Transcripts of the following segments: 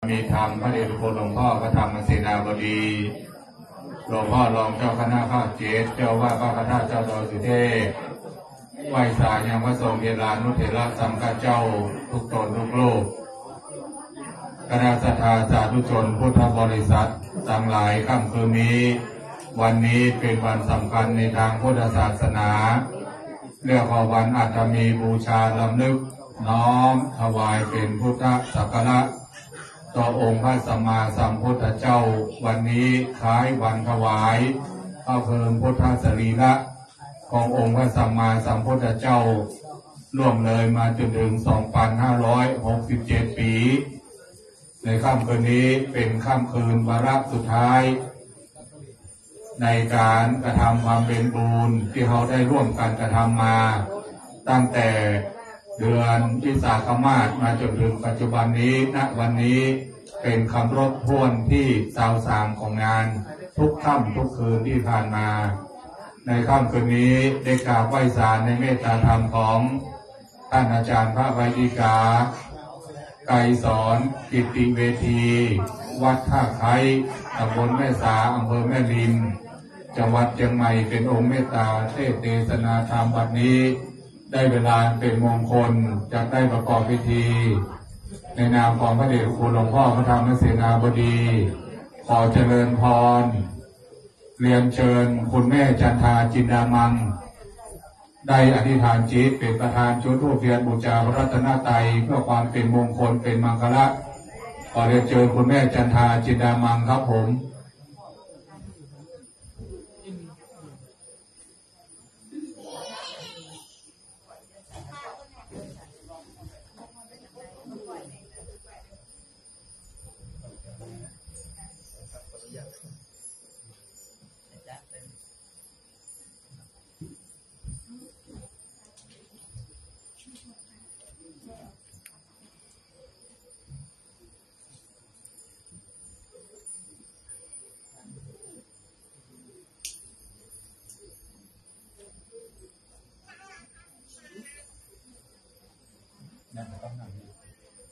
มีธรรมพระเดชคุณหลวงพ่อพระธรรมเสนาบดีหลวงพ่อรองเจ้าคณะภาคเจ็ดเจ้าว่าพระคณะเจ้าดอยสุเทพไหว้สายังพระสงฆ์เทรานุเถระสังฆเจ้าทุกตนทุกโลกคณะสัทธาสาธุชนพุทธบริษัททั้งหลายค่ำคืนนี้วันนี้เป็นวันสำคัญในทางพุทธศาสนาเรียกว่าวันอัฐมีบูชาลำลึกน้อมถวายเป็นพุทธสักการะต่อองค์พระสัมมาสัมพุทธเจ้าวันนี้คล้ายวันถวายพระเพลิงพุทธสรีระขององค์พระสัมมาสัมพุทธเจ้าล่วงเลยมาจนถึง 2,567 ปีในค่ำคืนนี้เป็นค่ำคืนวาระสุดท้ายในการกระทำความเป็นบุญที่เราได้ร่วมกันกระทำมาตั้งแต่เดือนวิสาขมาสมาจนถึงปัจจุบันนี้ณวันนี้เป็นคำรบถ้วนที่23ของงานทุกค่ำทุกคืนที่ผ่านมาในค่ำคืนนี้ได้กราบไหว้ศาลในเมตตาธรรมของท่านอาจารย์พระไวดิกาไกรสอนกิตติเวทีวัดท่าไคร้ตำบลแม่สาอำเภอแม่ริมจังหวัดเชียงใหม่เป็นองค์เมตตาเทศเทศนาธรรมวันนี้ได้เวลาเป็นมงคลจะได้ประกอบพิธีในนามของพระเดชคุณหลวงพ่อพระธรรมเสนาบดีขอเจริญพรเรียนเชิญคุณแม่จันทาจินดามังได้อธิษฐานจิตเป็นประธานจุดธูปเทียนบูชาพระรัตนตรัยเพื่อความเป็นมงคลเป็นมังคละขอเรียนเชิญคุณแม่จันทาจินดามังครับผม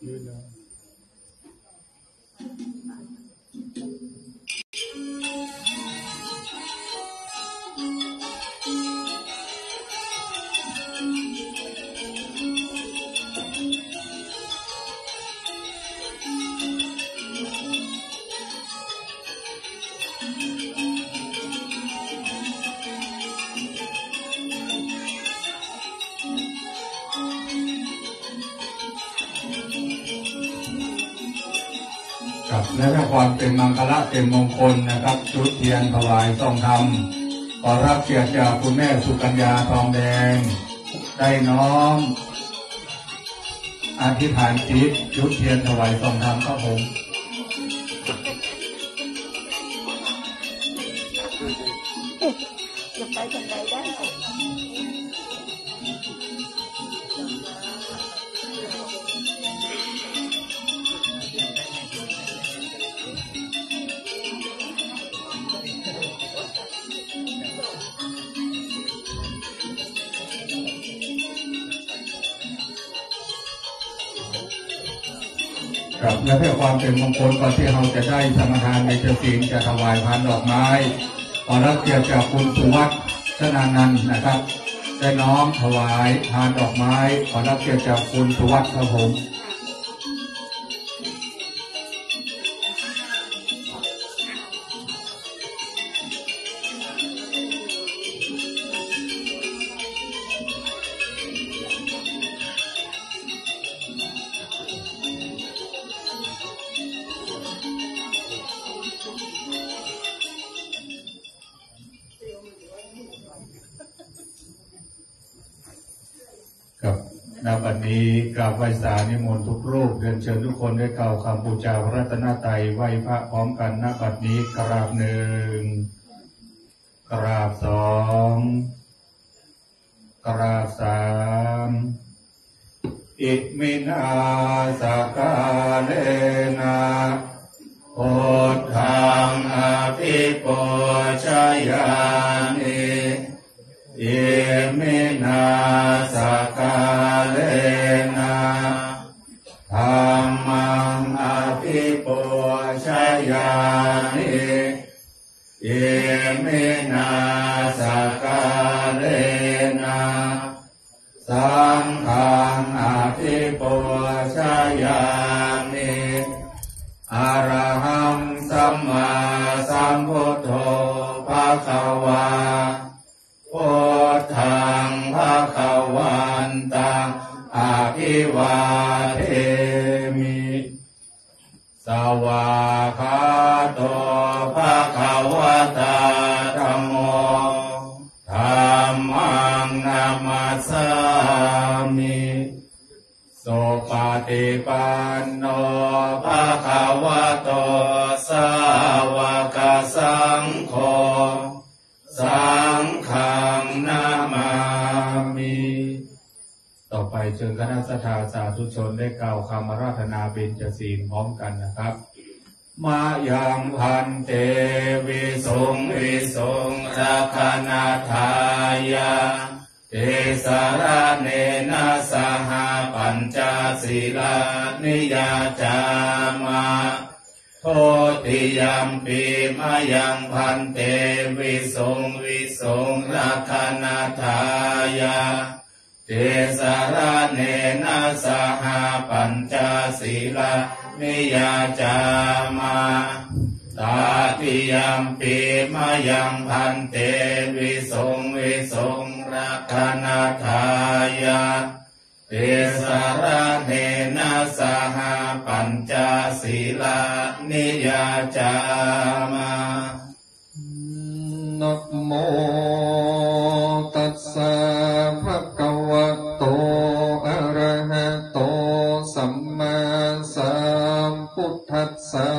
ยืนเลยและถ้าความเป็นมังคละเป็นมงคลนะครับจุดเทียนถวายต้องทำขอรับเกียรติจากคุณแม่สุกัญญาทองแดงได้น้อมอธิษฐานจิตจุดเทียนถวายต้องทำครับผมจะไปทางไหนได้ครับและเพื่อความเป็นมงคลก่อนที่เราจะได้สมทานในเจ้าศีลจะถวายพานดอกไม้ขอรับเกียรติจากคุณสุวัฒน์ชนานันท์นะครับได้น้อมถวายพานดอกไม้ขอรับเกียรติจากคุณสุวัฒน์ครับผมณ บัดนี้กราบไหว้สานิมนต์ทุกรูปเรียนเชิญทุกคนได้กล่าวคำบูชาพระรัตนตรัยไหว้พระพร้อมกันณ บัดนี้กราบหนึ่งกราบสองกราบสามอิมินาสกาเลนะพุทธังอภิปูชยามิอิมินาสกาเลนะธัมมังอภิ ปุชยานิเยเมนาสการเรนะสังฆังอภิปุชยามิอะระหังสัมมาสัมพุทโธภะคะวาพุทธังภะคะวันตังอะภิวาเทมิสวากขาโตภะคะวะตาธัมโมธัมมังนามัสสามิสุปฏิปันโนภะคะวะโตสาวกสังโฆสังฆังนามามิต่อไปเชิญคณะสัทธาสาธุชนได้กล่าวคำอาราธนาเบญจศีลพร้อมกันนะครับมายังพันเตวิสุงวิสุงรักนาทายาเตสระเนนะสหปัญจศีลานิยาจามาโพธิยัมปิมายังพันเตวิสุงวิสุงรักนาทายาเตสระเนนะสหปัญจศีลานิยาจามาตาติยัมปิมายังพันเตวิสุงวิสุงรักนาทายาเตสระเนนะสหปัญจศีลานิยาจามานะโมตัสสะภะคะวะโตอะระหะโตสัมมาสัมพุทธัสสะ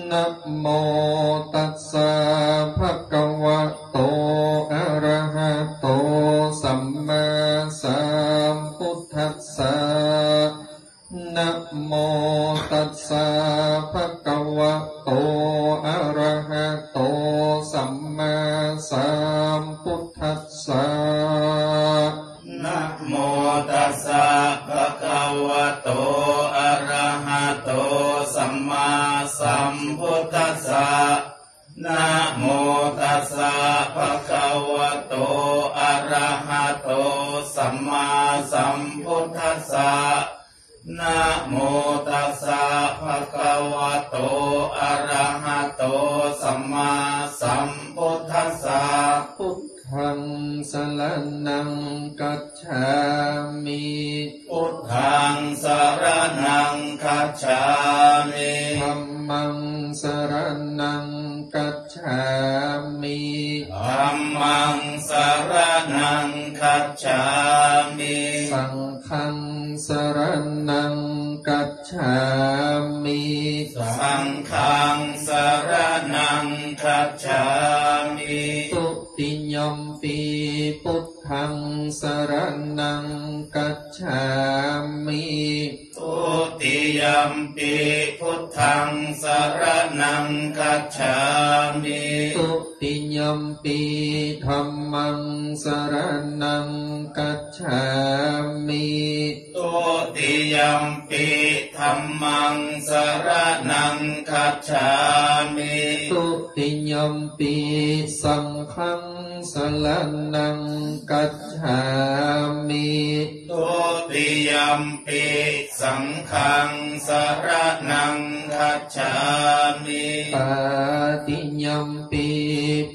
นะโมตัสสะภะคะวะโตอะระหะโตสัมมาสัมพุทธัสสะนะโมตัสสะภะคะวะโตอะระหะโตสัมมาสัมพุทธัสสะนะโมตัสสะภะคะวะโตอะระหะโตสัมมาสัมพุทธัสสะนะโมตัสสะภะคะวะโตอะระหะโตสัมมาสัมพุทธัสสะนะโมตัสสะภะคะวะโตอะระหะโตสัมมาสัมพุทธัสสะพุทธังสรณังกัจฉามิพุทธังสรณังกัจฉามิธัมมังสรณังกัจฉามิธัมมังสรณังกัจฉามิสังฆังสรณังกัจฉามิสังฆังสรณังกัจฉามิตุติยัมปิพุทธังสรณังกัจฉามิตุติยัมปิพุทธังสรณังกัจฉามิตุติยัมปิธัมมังสรณังกัจฉามิตุติยัมปิธัมมังสรณังกัจฉามิตุติยัมปิสังฆังสรณังกัจฉามิตุติยัมปิสังฆังสรณังกัจฉามิปาติยัมปิ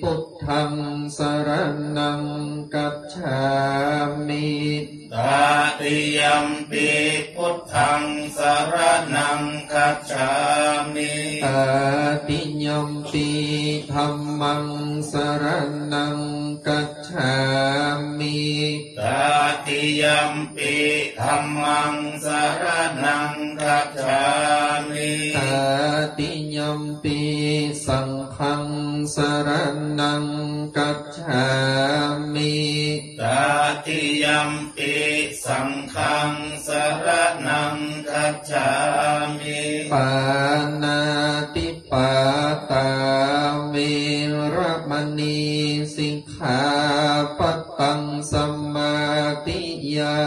พุทธังสรณังกัจฉามิตาติยัมปิพุทธังสรณังกัจฉามิตาติยัมปิธัมมังสรณังกัจฉามิตาติยัมปิธัมมังสรณังกัจฉามิตาติยัมปิสังฆังสรณังกัจฉามิตาติยัมปิสังฆังสรณังกัจฉามิปานาติปาตาเวรมณีสิกขาปัตตังสมาธิยา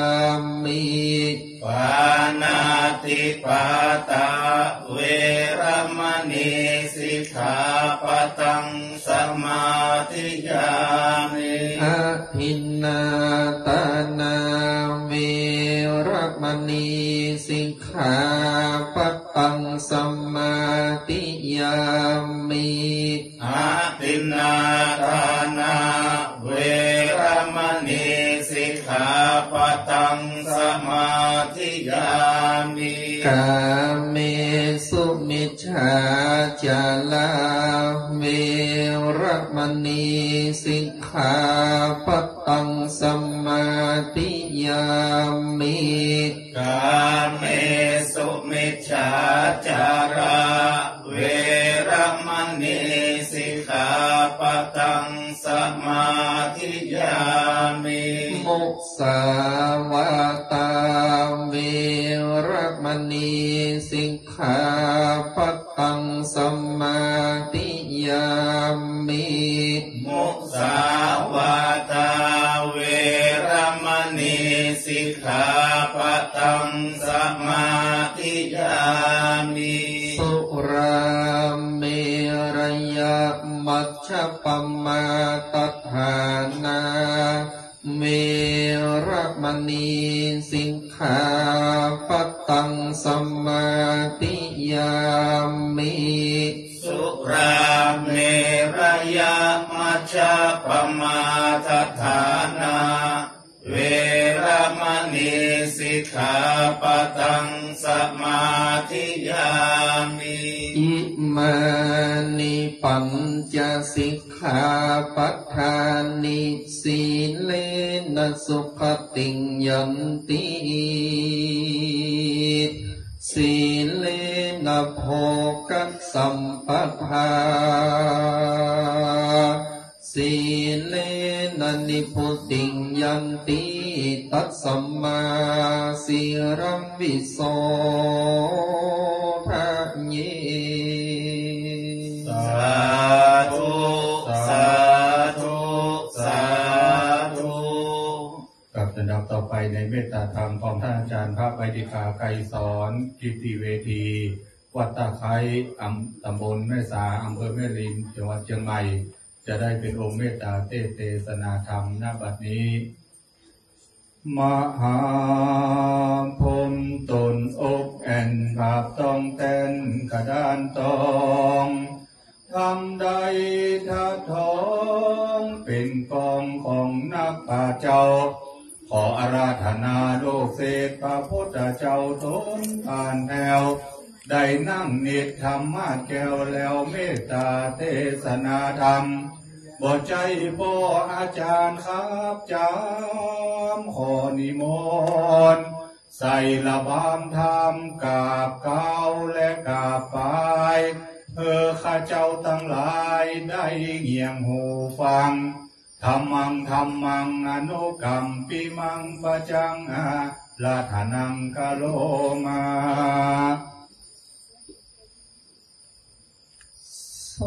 มิปานาติปาตาเว สิกขาปะทังสมาธิยามิอะทินนาตานาเวรมณีสิกขาปะทังสมาธิยามิอะทินนาทานาเวรมณีสิกขาปะทังสมาธิยามิกาเมสุมิจฉาจาลาเวรมณีสิกขาปะทังสมาธิยามิกาเมสุมิจฉาจาราเวรมณีสิกขาปะทังสมาธิยามิมุสาวาตาเวรมณีสิกขาปะทังสมาธิยามิมุสาวาตาเวรมณีสิกขาปะทังสมาธิยามิสุราเมรยมัชฌัปปมาทัฏฐานาเวรมณีสิกขาปะทังสมาธิยามิสุราเมรยมัชฌัปปมาทัฏฐานาเวรมณีสิกขาปะทังสมาธิยามิอิมานิปัญจสิกขาปทานิสีเลนะสุขติยันติสีเลนะโภคสัมปทาสีเลนะนิพุติยันติตัสสัมมาสีรังวิโสภะเยสาธุสาธุสาธุกับลำดับต่อไปในเมตตาธรรมของท่านอาจารย์พระไวดิกาไกรสอนกิตติเวทีวัดตะไคร้ตำบลแม่สาอำเภอแม่ริมจังหวัดเชียงใหม่จะได้เป็นองค์เมตตาเทศนาธรรมณบัดนี้มหาพรหมตนอกแอนภาพต้องเต้นกระดานตองทำใดทัดทองเป็นกองของนักป่าเจ้าขออาราธนาโลกเศษพระพุทธเจ้าทนผ่านแถวได้นั่งนิดธรรมาแก้วแล้วเมตตาเทศนาธรรมบ่ใจบ่อาจารย์ครับจำขอนิมนต์ใส่ละบามธรรมกราบเก้าและกราบไปข้าเจ้าทั้งหลายได้เงี่ยงหูฟังธรรมังอนุกรรมปิมังปะจังลาธนังกะโลมาโส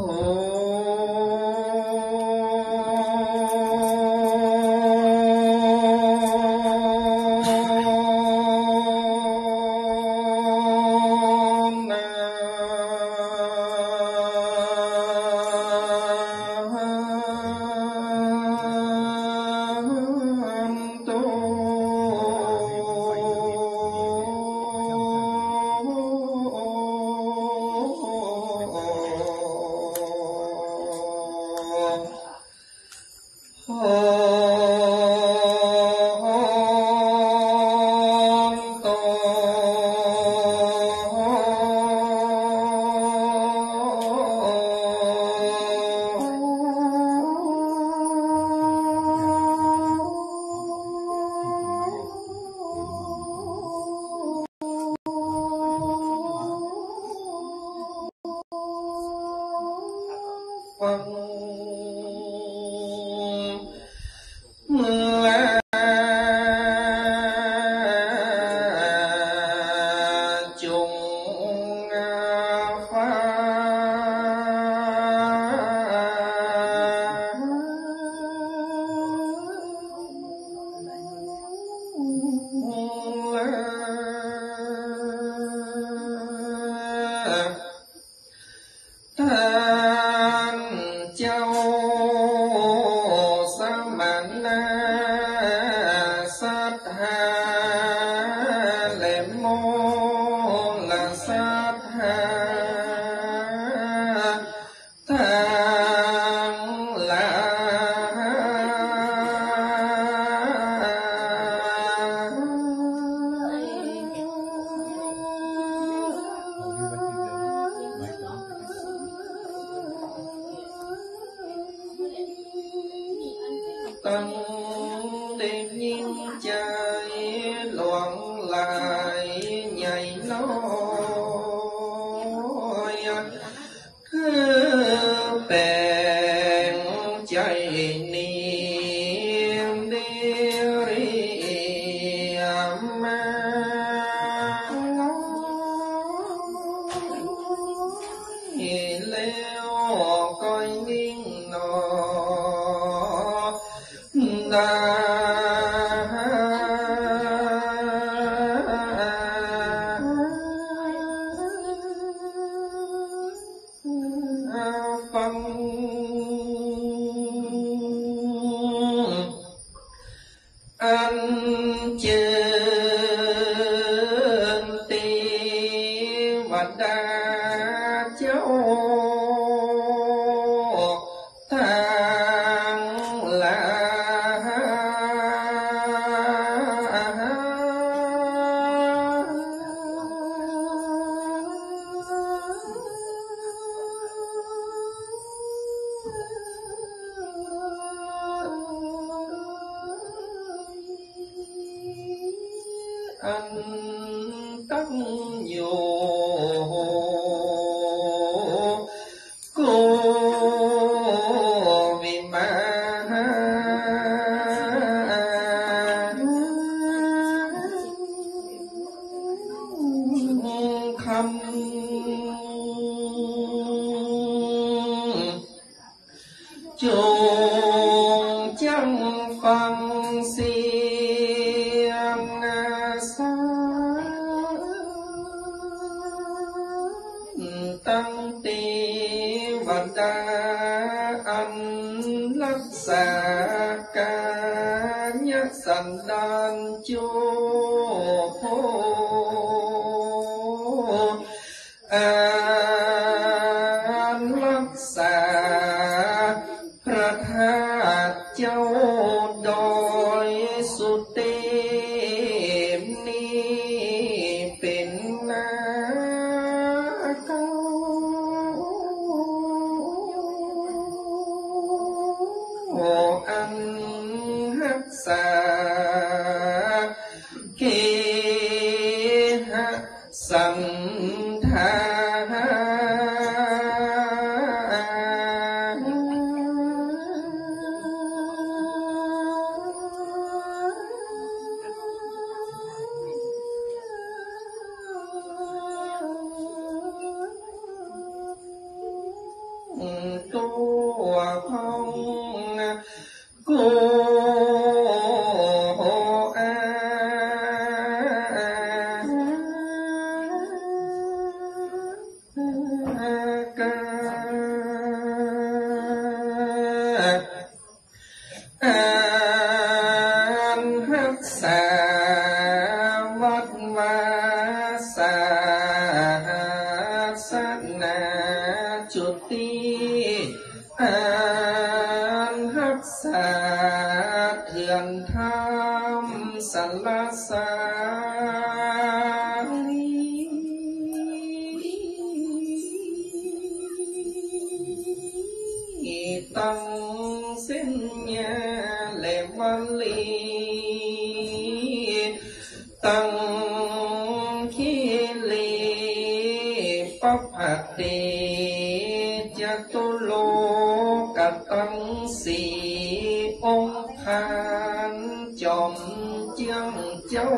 ทา ตัทหาทั้งหลายตั้งได้ยินใจหลวงลายใหญ่น้อยคือแปลงใจนี้ได้เรียมมาแล้วก็ยิ่งนอดาฟังอันเจิญตีวัดดาเจ้าทั้งหลอันตั้งอยู่กูวิมานคำจงจังฟังเสียงสาตั้งเทวดาอันรักษากายสันดานโจอันรักษาพระธาตุเจ้าดอยสุเทพนี้เป็นนาเก่าอันรักษาเกหสันธาตัวของกูรักษาวัดวาศาสนาจุติรักษาเถื่อนธรรมสรรสาตั้งเส้นยาและวันลีตั้งคีลีปัปปะเตจตุโลกตังสีองค์ทานจอมเจียงเจ้า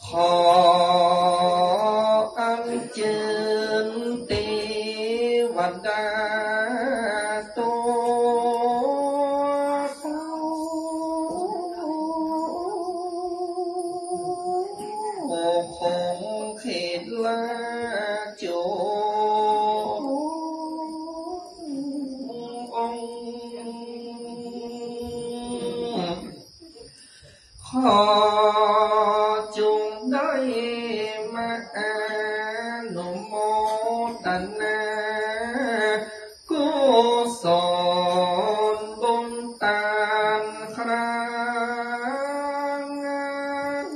ขออัญเชิญเทวดาคงเขตลาโจองค์ อจงได้มาอนุโมทนากุศลบุญตามครั้ง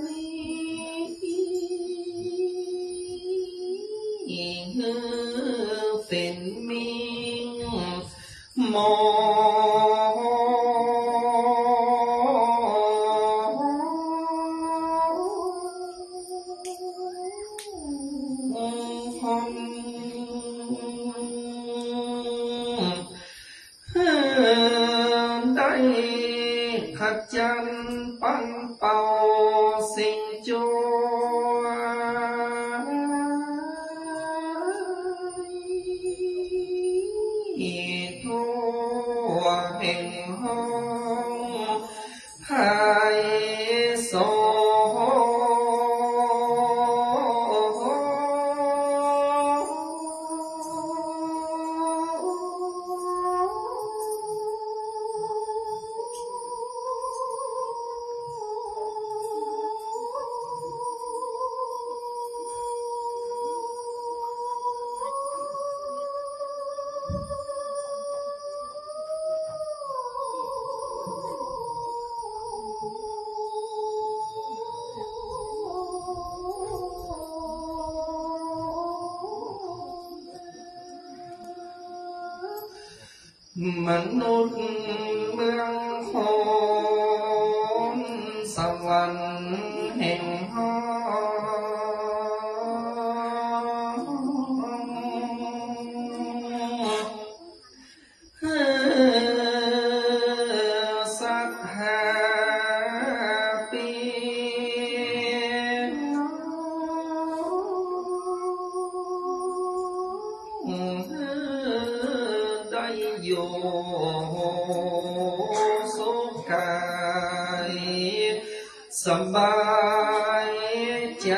นี้เป็นมิมได้ขจันปันเป่าสิ่งชั่วทั่วแห่งห้องภายโสมนุษย์เมืองโคนสวรรค์แห่งห้องสัก5 ปีได้อยู่สุขกายสบายใจ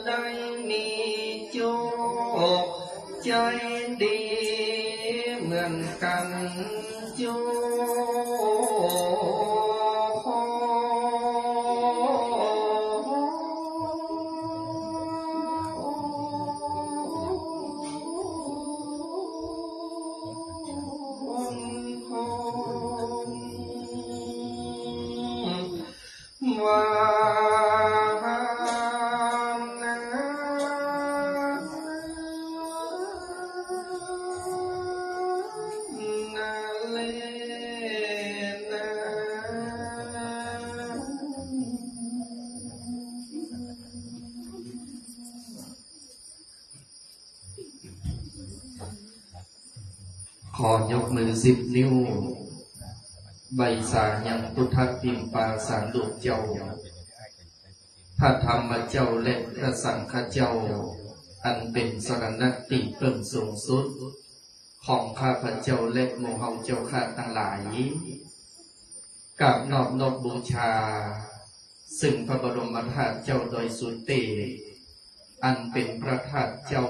ได้มีโจใจดีเหมือนกันโจว่าขอยกมือ10 นิ้วใบสายังพุทธพิมปาสารลูกเจ้าพระธรรมเจ้าและพระสังฆเจ้าอันเป็นสรณะติเพิ่มสูงสุดของข้าพเจ้าและหมู่เฮาเจ้าข้าทั้งหลายกับนอบนบบูชาซึ่งพระบรมธาตุเจ้าโดยสุดเตอันเป็นพระธาตุเจ้า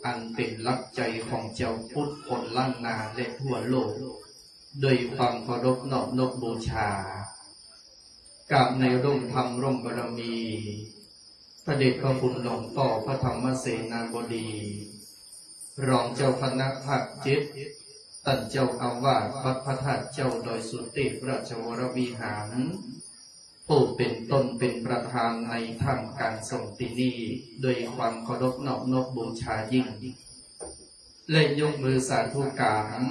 อันเป็นลักใจของเจ้าพุทธคนล้านนาและทั่วโลกโดยความเคารพนอบนบบูชากับในร่มธรรมร่มบารมีพระเดชพระคุณหลวงพ่อพระธรรมเสนาบดีรองเจ้าคณะภาค7ท่านเจ้าอาวาสวัดพระธาตุเจ้าโดยสุเทพราชวรวิหารผู้เป็นต้นเป็นประธานในท่ามกลางสงฆ์ที่นี่โดยความเคารพนอบนบบูชายิ่งและยกมือสาธุการ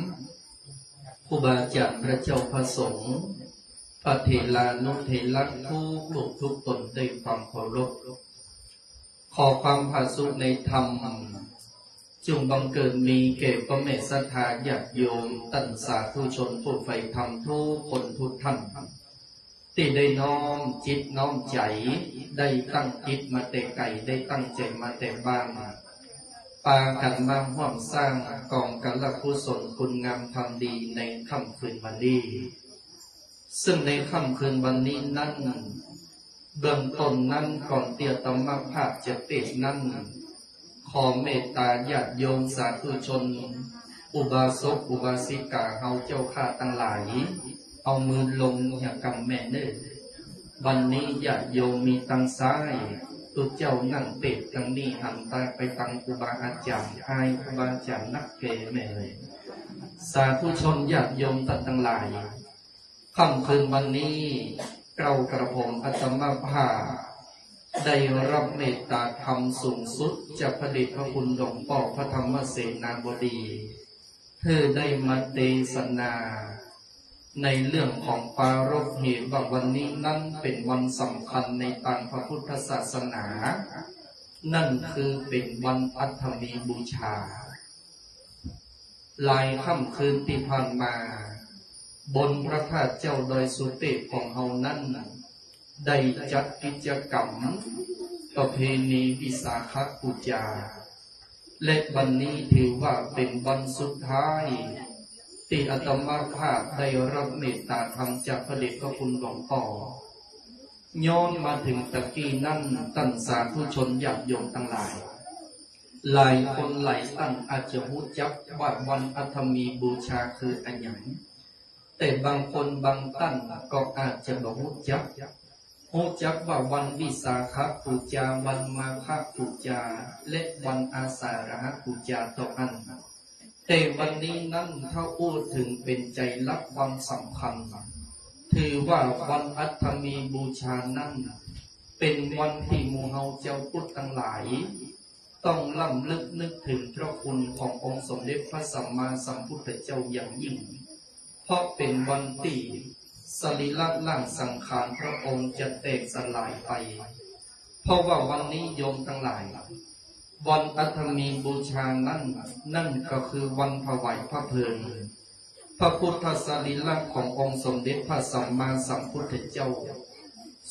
ครูบาอาจารย์พระเจ้าพระสงฆ์พระเถรานุเถระผู้ลูกทุกตนด้วยความเคารพขอความผาสุกในธรรมจงบังเกิดมีแก่พระเมตศรัทธาญาติโยมตั้งสาธุชนผู้ใฝ่ธรรมทุกคนทุกท่าน ที่ได้น้อมจิตน้อมใจได้ตั้งจิตมาแต่ไก่ได้ตั้งใจมาแต่บ้านปากันมาร่วมสร้างกองกัลกุศลคุณงามความดีในค่ำคืนวันนี้ซึ่งในค่ำคืนวันนี้นั้นเบื้องต้นนั้นก่อนเตียตมภาพจะเตศนั้นขอเมตตาญาติโยมสาธุชนอุบาสกอุบาสิกาเฮาเจ้าข้าทั้งหลายเอามือลงอย่ากำแม่เนื้อวันนี้ญาติโยมมีตังซ้ายตุเจ้านั่งเตะทางนี้หันตาไปตังอุบาอาจารย์อายอุบาอาจารย์นักเกแม่เลยสาธุชนญาติโยมทั้งหลายค่ำคืนวันนี้เรากระผมอาตมาภาพได้รับเมตตาธรรมสูงสุดจากพระเดชพระคุณหลวงพ่อพระธรรมเสนาบดีเธอได้มาเทศนาในเรื่องของปารภเหตุว่าวันนี้นั้นเป็นวันสำคัญในทางพระพุทธศาสนานั่นคือเป็นวันอัฐมีบูชาหลายค่ำคืนที่ผ่านมาบนพระธาตุเจ้าดอยสุเทพของเฮานั้นได้จัดกิจกรรมประเพณีวิสาขบูชาและวันนี้ถือว่าเป็นวันสุดท้ายที่อาตมาภาพได้รับเมตตาธรรมจากพระเดชพระคุณหลวงพ่อย้อนมาถึงตะกี้นั่นตั้งสาธุชนญาติโยมทั้งหลายหลายคนหลายตั้งอาจจะรู้จักว่าวันอัฐมีบูชาคืออันหยังแต่บางคนบางท่านก็อาจจะบ่รู้จักว่าวันวิสาขบูชาวันมาฆบูชาและวันอาสาฬหบูชาต่ออันแต่วันนี้นั้นถ้าพูดถึงเป็นใจรักความสำคัญถือว่าวันอัฐมีบูชานั้นเป็นวันที่หมู่เฮาเจ้าพุทธทั้งหลายต้องล้ำลึกนึกถึงพระคุณขององค์สมเด็จพระสัมมาสัมพุทธเจ้าอย่างยิ่งเพราะเป็นวันที่สรีระร่างสังขารพระองค์จะแตกสลายไปเพราะว่าวันนี้โยมทั้งหลายวันอัฐมีบูชานั่นก็คือวันถวายพระเพลิงพระพุทธสรีระขององค์สมเด็จพระสัมมาสัมพุทธเจ้า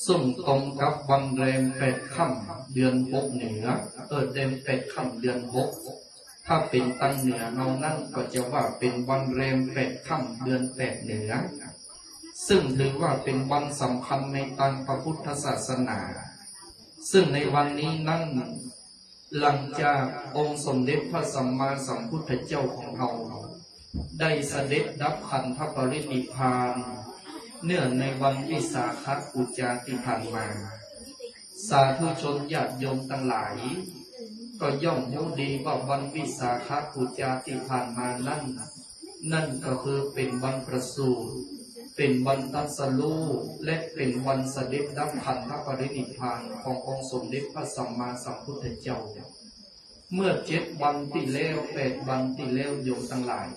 ซึ่งตรงกับวันแรม8 ค่ำเดือน6เหนือเดือน8 ค่ำเดือน6ถ้าเป็นตั้งเหนือเรานั่นก็จะว่าเป็นวันแรม8 ค่ำเดือน8เหนือซึ่งถือว่าเป็นวันสำคัญในทางพระพุทธศาสนาซึ่งในวันนี้นั้นหลังจากองค์สมเด็จพระสัมมาสัมพุทธเจ้าของเราได้เสด็จดับขันธปรินิพพานเนื่องในวันวิสาขบูชาที่ผ่านมาสาธุชนญาติโยมทั้งหลายก็ย่อมรู้ดีว่าวันวิสาขบูชาที่ผ่านมานั่นก็คือเป็นวันประสูติเป็นวันตรัสรู้และเป็นวันเสด็จดับขันธปรินิพพานขององค์สมเด็จพระสัมมาสัมพุทธเจ้าเมื่อ7 วันที่แล้ว8 วันที่แล้วโยมทั้งหลาย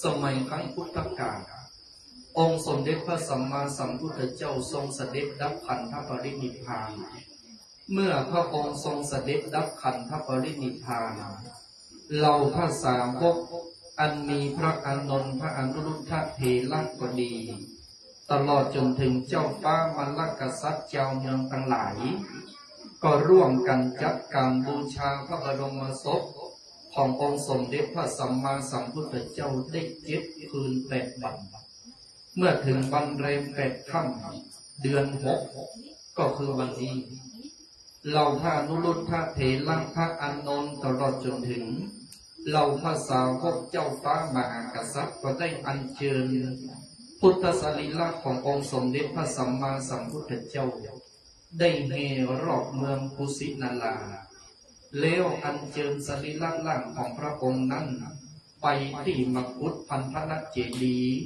สมัยครั้งพุทธกาลองค์สมเด็จพระสัมมาสัมพุทธเจ้าทรงเสด็จดับขันธปรินิพพานเมื่อพระองค์ทรงเสด็จดับขันธปรินิพพานเราพระสาวกอันมีพระอานนท์พระอนุรุทธะเถระก็ดีตลอดจนถึงเจ้าฟ้ามลกษัตริย์เจ้าเมืองทั้งหลายก็ร่วมกันจัดการบูชาพระบรมศพขององค์สมเด็จพระสัมมาสัมพุทธเจ้าได้7 คืน8 วันเมื่อถึงวันแรม8 ค่ำเดือน6ก็คือวันนี้เราพระอนุรุทธะเถระพระอานนท์ตลอดจนถึงเราพระสาวกเจ้าฟ้ามหากษัตริย์ก็ได้อัญเชิญพุทธสรีระขององค์สมเด็จพระสัมมาสัมพุทธเจ้าได้แห่รอบเมืองกุสินาราแล้วอัญเชิญสรีระร่างของพระองค์นั้นไปที่มกุฏพันธนเจดีย์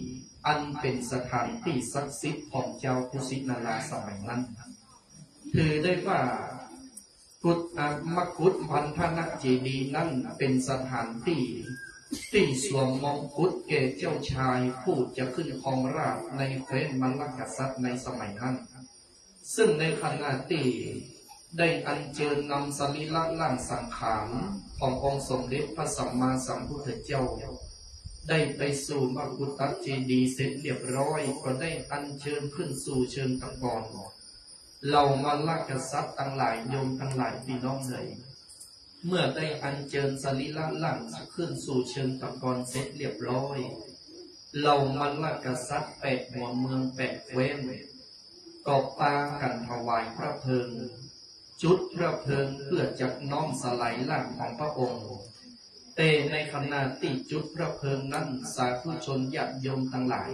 อันเป็นสถานที่ศักดิ์สิทธิ์ของเจ้ากุสินาราสมัยนั้นถือได้ว่ามกุฏพันธนเจดีย์นั้นเป็นสถานที่สวมมงกุฎแก่เจ้าชายผู้จะขึ้นครองราชย์ในแคว้นมลกษัตริย์ในสมัยนั้นซึ่งในขณะที่ได้อัญเชิญนำสรีระร่างสังขารขององค์สมเด็จพระสัมมาสัมพุทธเจ้า ได้ไปสู่มกุฏเจดีย์เสร็จเรียบร้อยก็ได้อัญเชิญขึ้นสู่เชิงตะกอนเรามาลากษัตริย์ทั้งหลายโยมทั้งหลายพี่น้องเลยเมื่อได้อัญเชิญสรีระหลังขึ้นสู่เชิงตะกอนเสร็จเรียบร้อยเรามาลากษัตริย์8 หัวเมือง8 แคว้นก็ปากันถวายพระเพลิงจุดพระเพลิงเพื่อจักน้อมสลายร่างของพระองค์แต่ในขณะที่จุดพระเพลิงนั้นสาธุชนญาติโยมทั้งหลาย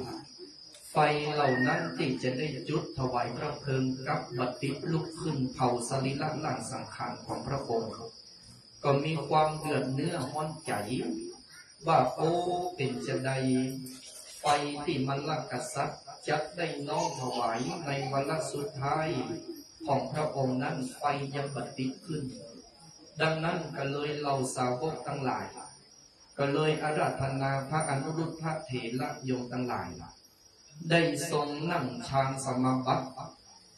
ไฟเหล่านั้นที่จะได้จุดถวายพระเพลิงกับบัติลุกขึ้นเผาสรีระร่างสังขารของพระองค์ก็มีความเดือดเนื้อห้อนใจว่าโอ้เป็นจะใดไฟที่มันละกษัตริย์จะได้น้อมถวายในวาระสุดท้ายของพระองค์นั้นไฟยังบัติขึ้นดังนั้นก็เลยเหล่าสาวกทั้งหลายก็เลยอาราธนาพระอนุรุตพระเถระโยมทั้งหลายได้ทรงนั่งฌานสมาบัติ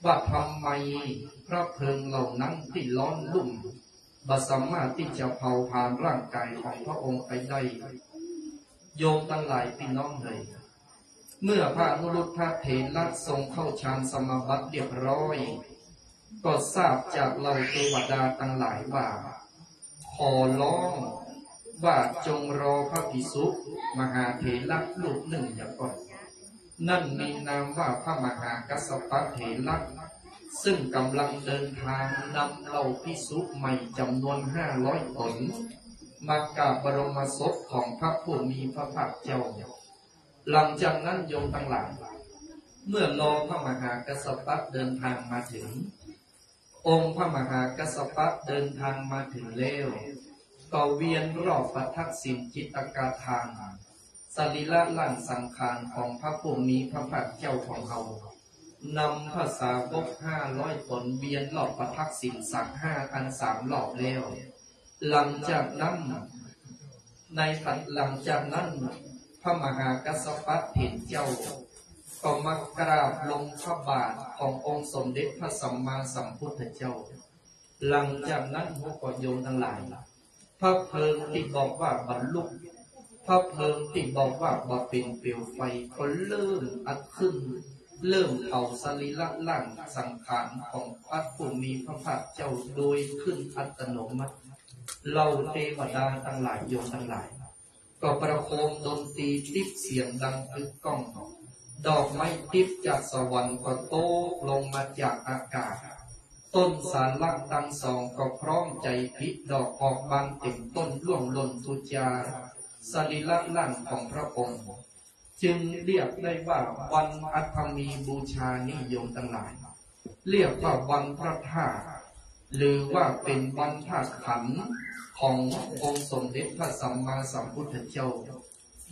ว่าทำไมพระเพลิงเหล่านั้นที่ร้อนรุ่มบ่สามารถที่จะเผาผลาญร่างกายของพระองค์ไปได้โยมทั้งหลายพี่น้องเลยเมื่อพระอนุรุตพระเถระทรงเข้าฌานสมาบัติเรียบร้อยก็ทราบจากเหล่าเทวดาทั้งหลายว่าขอร้องว่าจงรอพระภิกษุมหาเถระรูปหนึ่งอย่างก่อนนั่นมีนามว่าพระมหากัสสปะเถระซึ่งกำลังเดินทางนำเหล่าภิกษุใหม่จำนวน500 ตนมากราบบรมศพของพระผู้มีพระภาคเจ้าหลังจากนั้นโยมทั้งหลายเมื่อรอพระมหากัสสปะเดินทางมาถึงองค์พระมหากัสสปะเดินทางมาถึงแล้วก็เวียนรอบประทักษิณจิตกาทานสรีระร่างสังขารของพระผู้มีพระภาคเจ้าของเรานำภาษาวก500 ตนเวียนรอบประทักษิณสัก3 รอบแล้วหลังจากนั้นพระมหากัสสปะเถรเจ้าก็มากราบลงพระบาทขององค์สมเด็จพระสัมมาสัมพุทธเจ้าหลังจากนั้นพวกโยมทั้งหลายพระเพลิงที่บอกว่าบรรลุพระเพลิงที่บอกว่าบ่เป็นเปลวไฟก็เริ่มอัดขึ้นเริ่มเผาสรีระร่างสังขารของพระผู้มีพระภาคเจ้าโดยขึ้นอัตโนมัติเราเทวดาทั้งหลายโยมทั้งหลายก็ประโคมดนตรีทิพเสียงดังกึกก้องดอกไม้ทิพจากสวรรค์ก็โตลงมาจากอากาศต้นสารลักตั้งสองก็พร้อมใจพิดอกออกบานเต็มต้นร่วงหล่นทุจาสรีระร่างของพระองค์จึงเรียกได้ว่าวันอัฐมีบูชานิยมทั้งหลายเรียกว่าวันพระธาตุหรือว่าเป็นวันธาตุขันธ์ขององค์สมเด็จพระสัมมาสัมพุทธเจ้า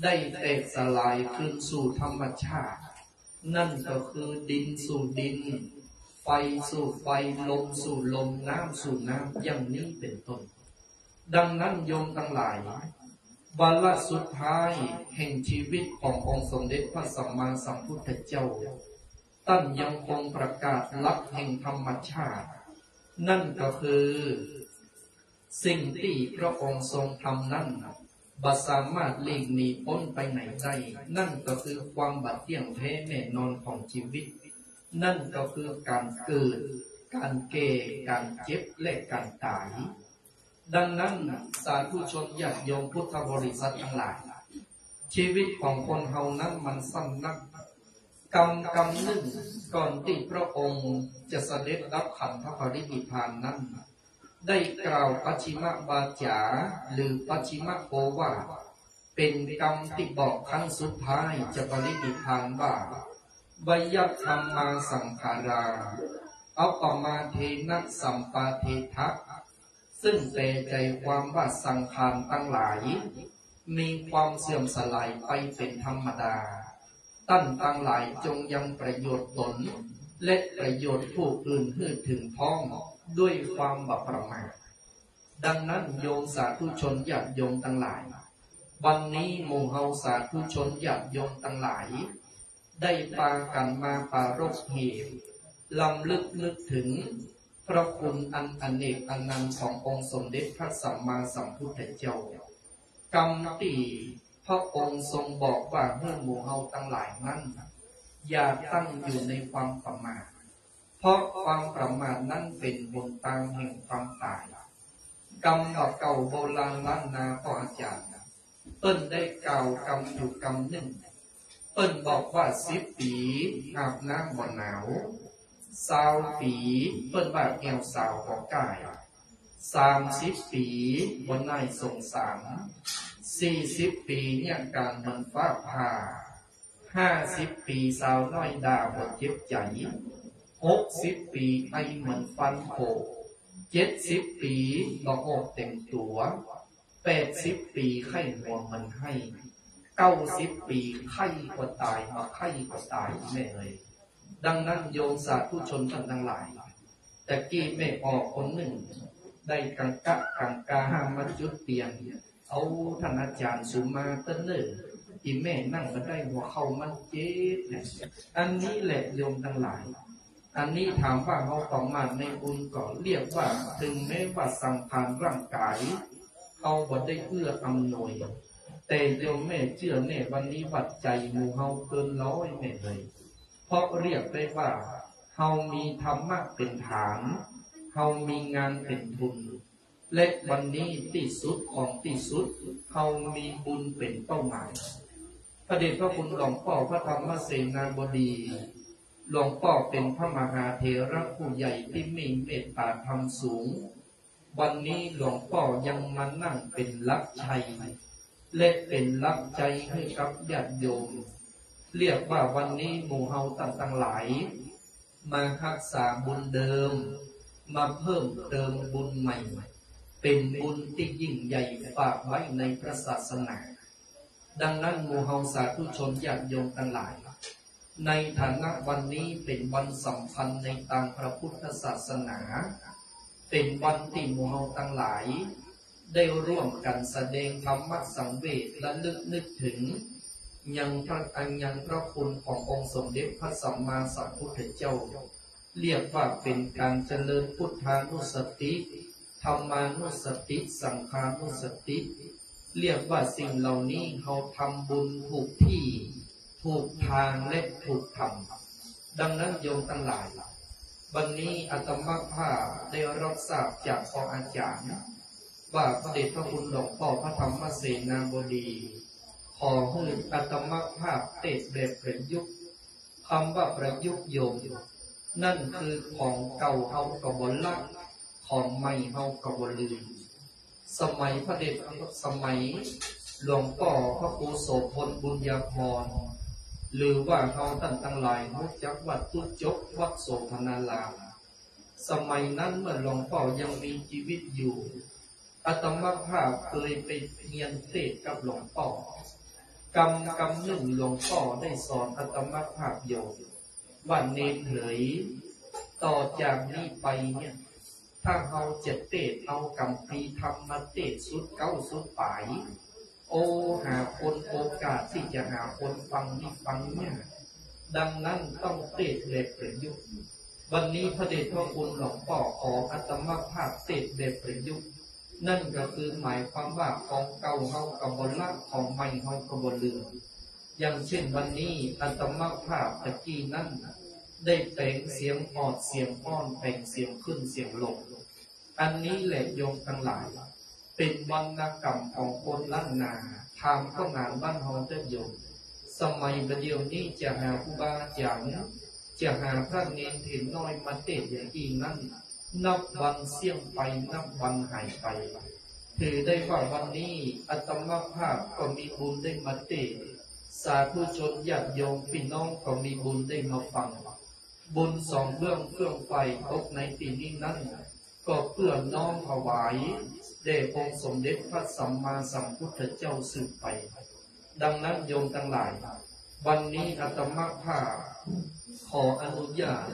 ได้แตกสลายคืนสู่ธรรมชาตินั่นก็คือดินสู่ดินไฟสู่ไฟลมสู่ลมน้ำสู่น้ำอย่างนี้เป็นต้นดังนั้นโยมทั้งหลายวาระสุดท้ายแห่งชีวิตขององค์สมเด็จพระสัมมาสัมพุทธเจ้าท่านยังคงประกาศหลักแห่งธรรมชาตินั่นก็คือสิ่งที่พระองค์ทรงทำนั้นบ่สามารถหลีกหนีพ้นไปไหนได้นั่นก็คือความบัดเที่ยงแท้แน่นอนของชีวิตนั่นก็คือการเกิดการแก่การเจ็บและการตายดังนั้นสาธุชนญาติโยมพุทธบริษัททั้งหลายชีวิตของคนเฮานั้นมันสั้นนักกรรมหนึ่งก่อนที่พระองค์จะเสด็จรับขันธปรินิพพานนั้นได้กล่าวปัจฉิมวาจาหรือปัจฉิมโอวาทเป็นกรรมที่บอกครั้งสุดท้ายจะปรินิพพานว่าวยธรรมาสังขาราอัปปมาเทนะสัมปาเททะซึ่งแปลใจความว่าสังขารทั้งหลายมีความเสื่อมสลายไปเป็นธรรมดาท่านทั้งหลายจงยังประโยชน์ตนและประโยชน์ผู้อื่นให้ถึงพ้องด้วยความบัประมาทดังนั้นโยมสาธุชนญาติโยมทั้งหลายวันนี้หมู่เฮาสาธุชนญาติโยมทั้งหลายได้พากันมาปรารภเหตุลำลึกนึกถึงพระคุณอันอเนกอนันต์ขององค์สมเด็จพระสัมมาสัมพุทธเจ้ากรรมที่ พระองค์ทรงบอกว่าเมื่อหมู่เฮาทั้งหลายนั้นอย่าตั้งอยู่ในความประมาทเพราะความประมาทนั้นเป็นบนทางแห่งความตายกรรมเก่าโบราณล้านนาพ่ออาจารย์เปิ้นได้กล่าวกรรมอยู่กรรมหนึ่งเปิ้นบอกว่า10 ปีอาบน้ำบ่หนาว20 ปีเปิ้นว่าแอวสาวบ่กาย30 ปีบ่นายสงสาร40 ปีเนี่ยการมันฟ้าผ่า50 ปีสาวน้อยดาบ่เจ็บใจ60 ปีไอ้มันฟันโผ70 ปีบ่ออกเต็มตัว80 ปีไข้หัวมันให้90 ปีไข้ก็ตายมาไข้ก็ตายแม่เลยดังนั้นโยมสาธุชนท่านทั้งหลายแต่กี้แม่ออกคนหนึ่งได้กังกาห้ามมาจุดเตียงเอาท่านอาจารย์สุมาเต้นเลยอีแม่นั่งมาได้หัวเข่ามันเจ็บเนี่ยอันนี้แหละโยมทั้งหลายอันนี้ถามว่าเขาประมาทในบุญก็เรียกว่าถึงแม้ว่าสังขารร่างกายเขาบ่ได้เอื้ออำนวยแต่โยมแม่เชื่อแน่วันนี้วัดใจหมู่เฮาเกิน100แม่เลยเพราะเรียกได้ว่าเฮามีธรรมะเป็นฐานเฮามีงานเป็นทุนและวันนี้ที่สุดของที่สุดเฮามีบุญเป็นเป้าหมายพระเดชพระคุณหลวงพ่อพระธรรมเสนาบดีหลวงพ่อเป็นพระมหาเถระผู้ใหญ่ที่มีเมตตาธรรมสูงวันนี้หลวงพ่อยังมานั่งเป็นรับใช้และเป็นรับใจให้กับญาติโยมเรียกว่าวันนี้หมู่เฮาต่างๆหลายมารักษาบุญเดิมมาเพิ่มเติมบุญใหม่เป็นบุญที่ยิ่งใหญ่ฝากไว้ในพระศาสนาดังนั้นหมู่เฮาสาธุชนญาติโยมทั้งหลายในฐานะวันนี้เป็นวันสำคัญในทางพระพุทธศาสนาเป็นวันที่หมู่เฮาทั้งหลายได้ร่วมกันแสดงธรรมะสังเวชและนึกถึงยังพระคุณขององค์สมเด็จพระสัมมาสัมพุทธเจ้าเรียกว่าเป็นการเจริญพุทธานุสติธรรมานุสติสังฆานุสติเรียกว่าสิ่งเหล่านี้เขาทำบุญถูกที่ถูกทางและถูกธรรมดังนั้นโยมทั้งหลายวันนี้อาตมาภาพได้รับทราบจากพ่ออาจารย์ว่าพระเดชพระคุณหลวงพ่อพระธรรมเสนาบดีขอให้อาตมาภาพเทศแบบประยุกต์คำว่าประยุกต์โยมนั่นคือของเก่าเฮากบ่ละของใหม่เฮากบ่ลืมสมัยพระเดชสมัยหลวงพ่อพระครูโสพลบุญญาภรณ์หรือว่าเฮาท่านทั้งหลายรู้จักวัดตุจกวัดโสภณารามสมัยนั้นเมื่อหลวงพ่อยังมีชีวิตอยู่อาตมาภาพเคยไปเรียนเทศกับหลวงพ่อกำหนึ่งหลวงพ่อได้สอนอาตมาภาพโยมว่าเนรเอ๋ยต่อจากนี้ไปเนี่ยถ้าเราจะเทศเอากำพีธรรมมาเทศสุดเก้าสุดปลายหาคนโอกาสที่จะหาคนฟังนี่ฟังเนี่ยดังนั้นต้องเทศแบบประยุกต์วันนี้พระเดชพระคุณหลวงพ่อขออาตมาภาพเทศแบบประยุกต์นั่นก็คือหมายความว่าของเก่าเฮากับบละของใหม่เฮากับบลืมอย่างเช่นวันนี้อาตมาภาพตะกี้นั้นได้แต่งเสียงออดเสียงอ้อนแต่งเสียงขึ้นเสียงลงอันนี้แหละโยมทั้งหลายเป็นวรรณกรรมของคนล้านนาทำก็งานบ้านเฮาเด้อโยมสมัยประเดี๋ยวนี้จะหาครูบาอาจารย์จะหาพระเนรเห็นน้อยมาเทศอย่างอีนั้นนับวันเสี่ยงไปนับวันหายไปถือได้ว่าวันนี้อาตมาภาพก็มีบุญได้มาเทศสาธุชนญาติโยมพี่น้องก็มีบุญได้มาฟังบุญสองเบื้องเครื่องไฟตกในปีนี้นั้นก็เพื่อน้อมถวายแด่องค์สมเด็จพระสัมมาสัมพุทธเจ้าสืบไปดังนั้นโยมทั้งหลายวันนี้อาตมาภาพขออนุญาต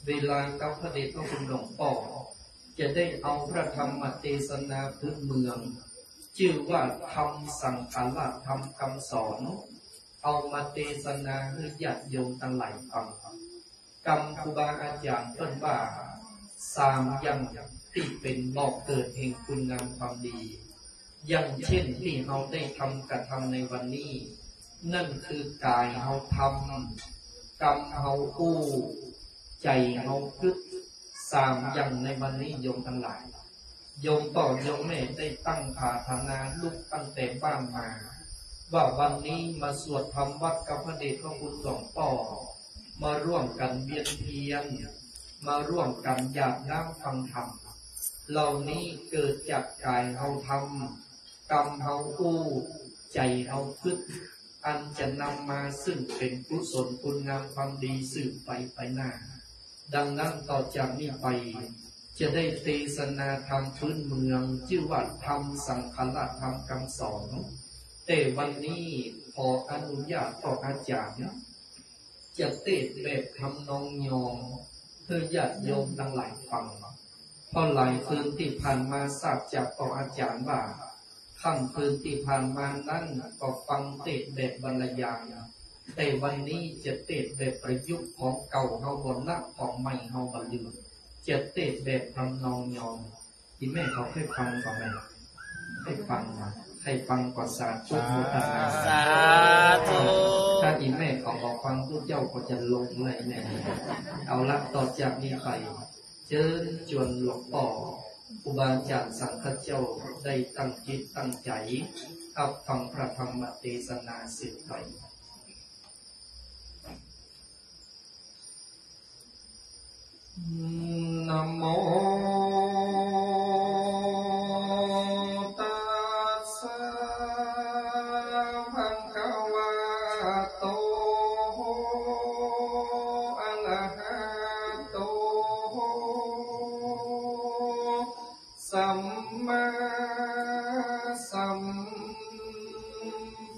เวลากับพระเดชพระคุณหลวงพ่อจะได้เอาพระธรรมเทศนาพื้นเมืองชื่อว่าธรรมสังฆาระธรรมคำสอนเอามาเทศนาให้ญาติโยมทั้งหลายฟังกรรมครูบาอาจารย์เพิ่นว่า3 อย่างที่เป็นบอกเกิดแห่งคุณงามความดี อย่างเช่นที่เราได้ทำกระทำในวันนี้นั่นคือกายเราทำกรรมเราอู้ใจเราคิดสามอย่างในวันนี้โยมทั้งหลายโยมต่อโยมแม่ได้ตั้งปรารถนาลุกตั้งแต่บ้านมาว่าวันนี้มาสวดธรรมวัดกับพระเดชพระคุณหลวงพ่อมาร่วมกันเวียนเทียนมาร่วมกันหยาดน้ำฟังธรรมเหล่านี้เกิดจากกายเราทำกรรมเราอู้ใจเราคิดอันจะนำมาซึ่งเป็นกุศลคุณงามความดีสืบไปหน้าดังนั้นต่อจากนี้ไปจะได้เทศนาธรรมพื้นเมืองชื่อว่าธรรมสังฆละธรรมคำสอนแต่วันนี้ขออนุญาตต่ออาจารย์จะเทศแบบทำนองยองเพื่อญาติโยมทั้งหลายฟังเพราะหลายคืนที่ผ่านมาทราบจากต่ออาจารย์ว่าค่ำคืนที่ผ่านมานั้นก็ฟังเทศแบบบรรยายแต่วันนี้จะเทศแบบประยุกต์ของเก่าเฮาบนนักของใหม่เฮาบรรลุจะเทศแบบทำนองยองที่แม่เขาให้ฟังก่อนไหมให้ฟังมาให้ฟังก่อนสาธุโมทนาสาธุถ้าอีแม่เขาบอกฟังทุกเจ้าก็จะลงเลยแน่เอาละต่อจากนี้ไปเชิญชวนหลวงพ่อครูบาอาจารย์สังฆเจ้าได้ตั้งจิตตั้งใจรับฟังพระธรรมเทศนาสืบไปนะโมตัสสะภะคะวะโตอะระหะโตสัมมาสัม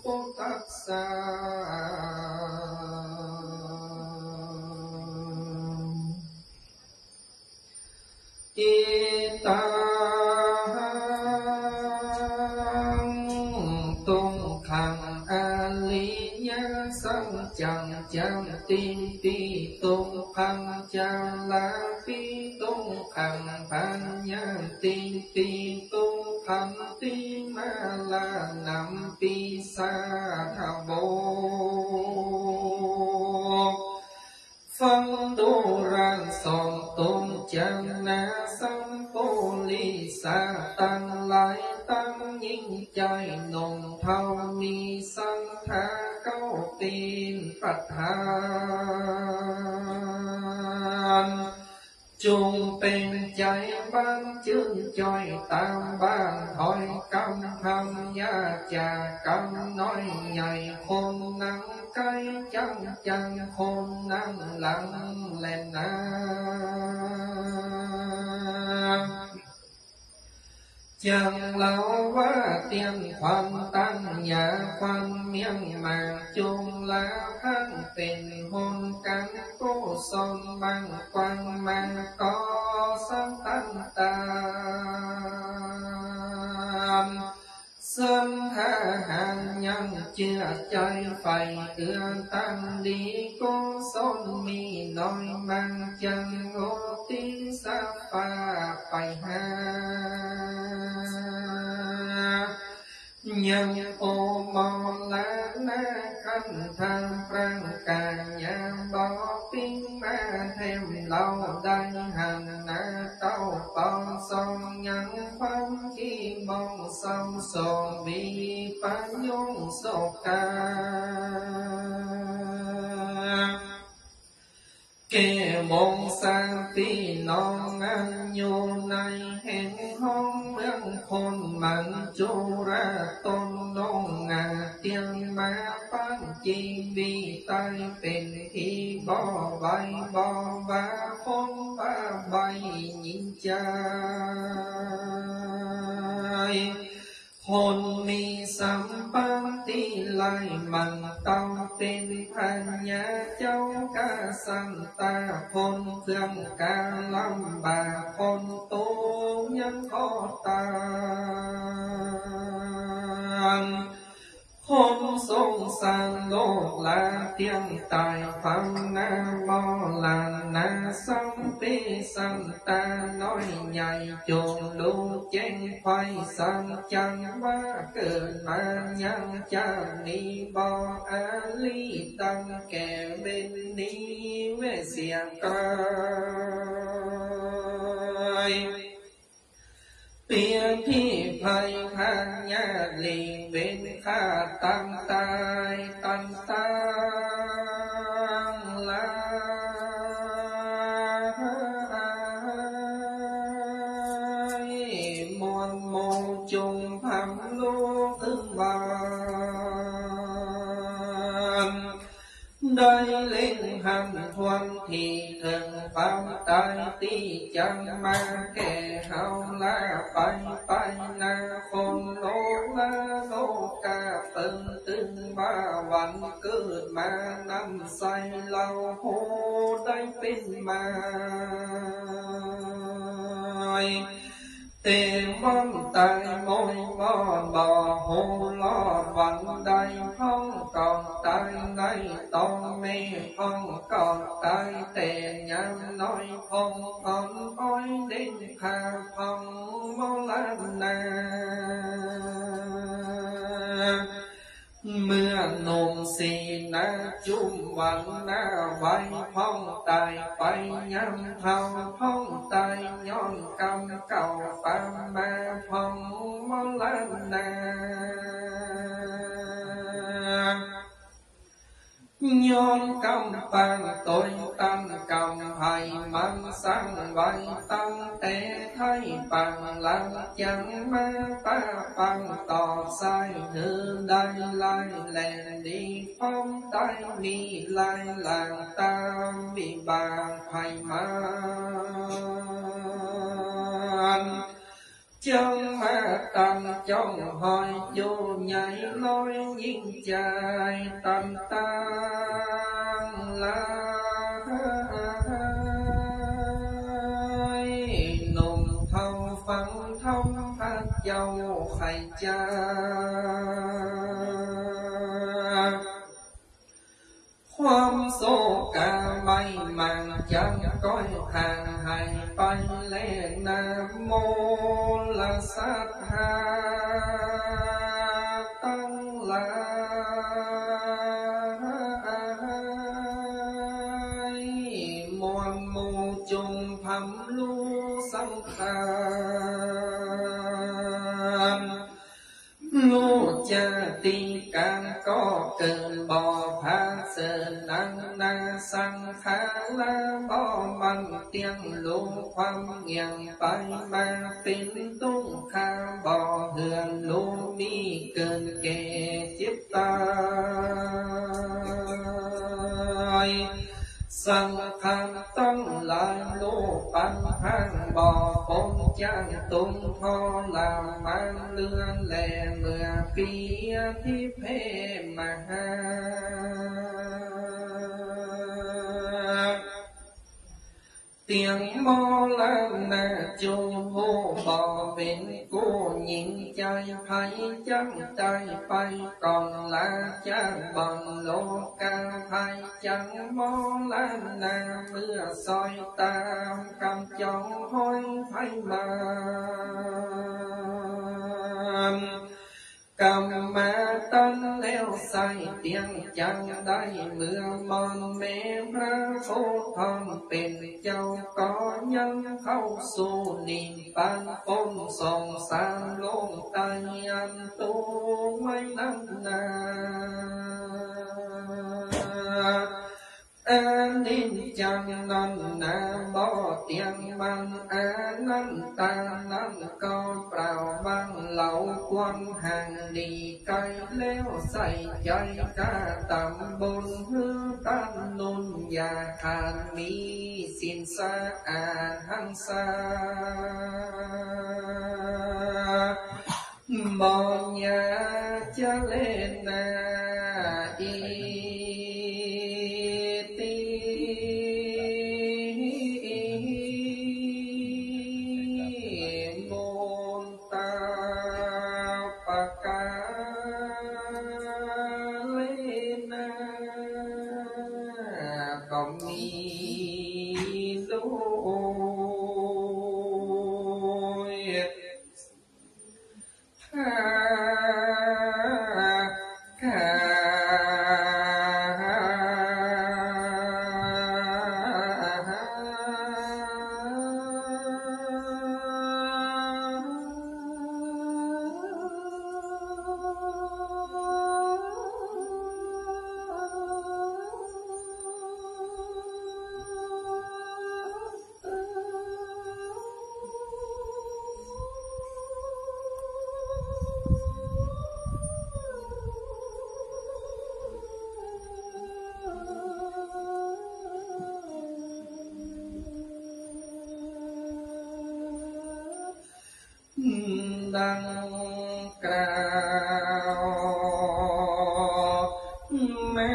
พุทธัสสะอิตังตุงขังอริยสัจจังจันติติตุงขังจัลลาปิตุงขังปัญญติติตุงขังติมาลานัมปิสาทโบฟังดูรังสองตุงจันนาสัมปุลิสาตั้งหลายตั้งยิ่งใจนงเท่ามีสังฆาเก้าปีนประธานจงเป็นใจบ้านจึงจอยตามบ้านหอยกำทำยาจากกำน้อยใหญ่คนนั่งใกล้จังคนนั่งหลังแลนาจังเล่าว่าเตียนความตั้งอย่าความเมียงมาจงลาพันเป็นหนกันโกศลบังควันมาก่อสังตั้งตามสัมหาหันยังเชื่อใจไฟเตือนตั้งดีโกศลมีน้อยมันจังโอติสัพพะไปหายังโอมอลานาคันทางพระกายยามบอกปิ้งมาแทมเราได้หันนาเต้าปองสองยังความที่มองสองสองวิปัญญงโสกาเกมงสังปีน้องอันอยู่ในแห่งห้องเมืองคนมันจุระตนนงงาเตียงมาปั้นจีวีตายเป็นที่บ่ใบบ่บาคนบ้าใบยิ่งใจคนมีสัมปันติไลมันต้องเป็นพัญญาเจ้ากาสันตาคนเครื่องการลำบากคนโตยังขอตามคนสงส sang lô la tiếng tài phạm na mô làng na sông bê sang ta nói nhảy chuồng lưu chén khoai sang chăng má cơn ma nhang cha ni bo a li tăng kẻ bên ni về xiang coi Tia thi phai khang nhà lì bên kha tăng tai tăng la muôn mô chung tham lô ưng bàn đây lên hành thuần thì thần phạm tai ti chẳng ma kẻ hao la bay bay na khôn lô la lô ca phân tương ba văn cứ ma năm say lâu hô đây bên ma Tê mong tay môi mò bò hô lo văn đầy không còn tay này to mê không còn tay tè nhằm nói không không ôi đến hà không mô lan na mưa nồm xì na chung bằng na vai phong tài bay nhắm thao phong tài nhon cầm cầu phan ma phong mô lan na nhon cầm phan tôi tăng cầm hay mang sang vai tăng tế thay bằng lăng chẳng ma ta bằng tỏ sai hư đai lai lèn đi phong tay mi lai làng tam bị bàn hay man trong ma tăng trong hỏi vô nhảy nói những trái tâm tăng la nùng thâu phân thông hát dâu khai cha khoam số ca may màng chẳng coi hàng hay bay lên nam mô la sát ha tăng la muôn mô chung thầm lưu sanh tham lô cha ti can có cơn bò phá sơn năng na sang khá la bò bằng tiếng lô khoăm nghiêng bay ma tin tung kha bò hườn lô mi cơn kề chiếp tai sang tham tâm lại lô băng hang bò phong trang tung tho làm mang lươn lè mưa phía thiếp hê mà tiếng mô lan na chung hô bò bên cô nhìn chơi thấy trắng tay bay còn là cha bằng lô ca hay chẳng mô lan na mưa soi tam cầm trong hôi thấy mà cầm ma tân leo say tiếng chẳng đầy mưa mòn mê ma phố thầm bên châu có nhân khâu su niệm ban phong sòng sang lôn tay anh tu mấy năm na an ninh chẳng năn na bỏ tiếng bằng an năn ta năn con prào bằng lậu quân hàng đi cây leo say chơi ca tầm bồn hương tan nôn và hàn mi xin xa hăng xa bỏ nhà cha lên na ดังกล่าวแม่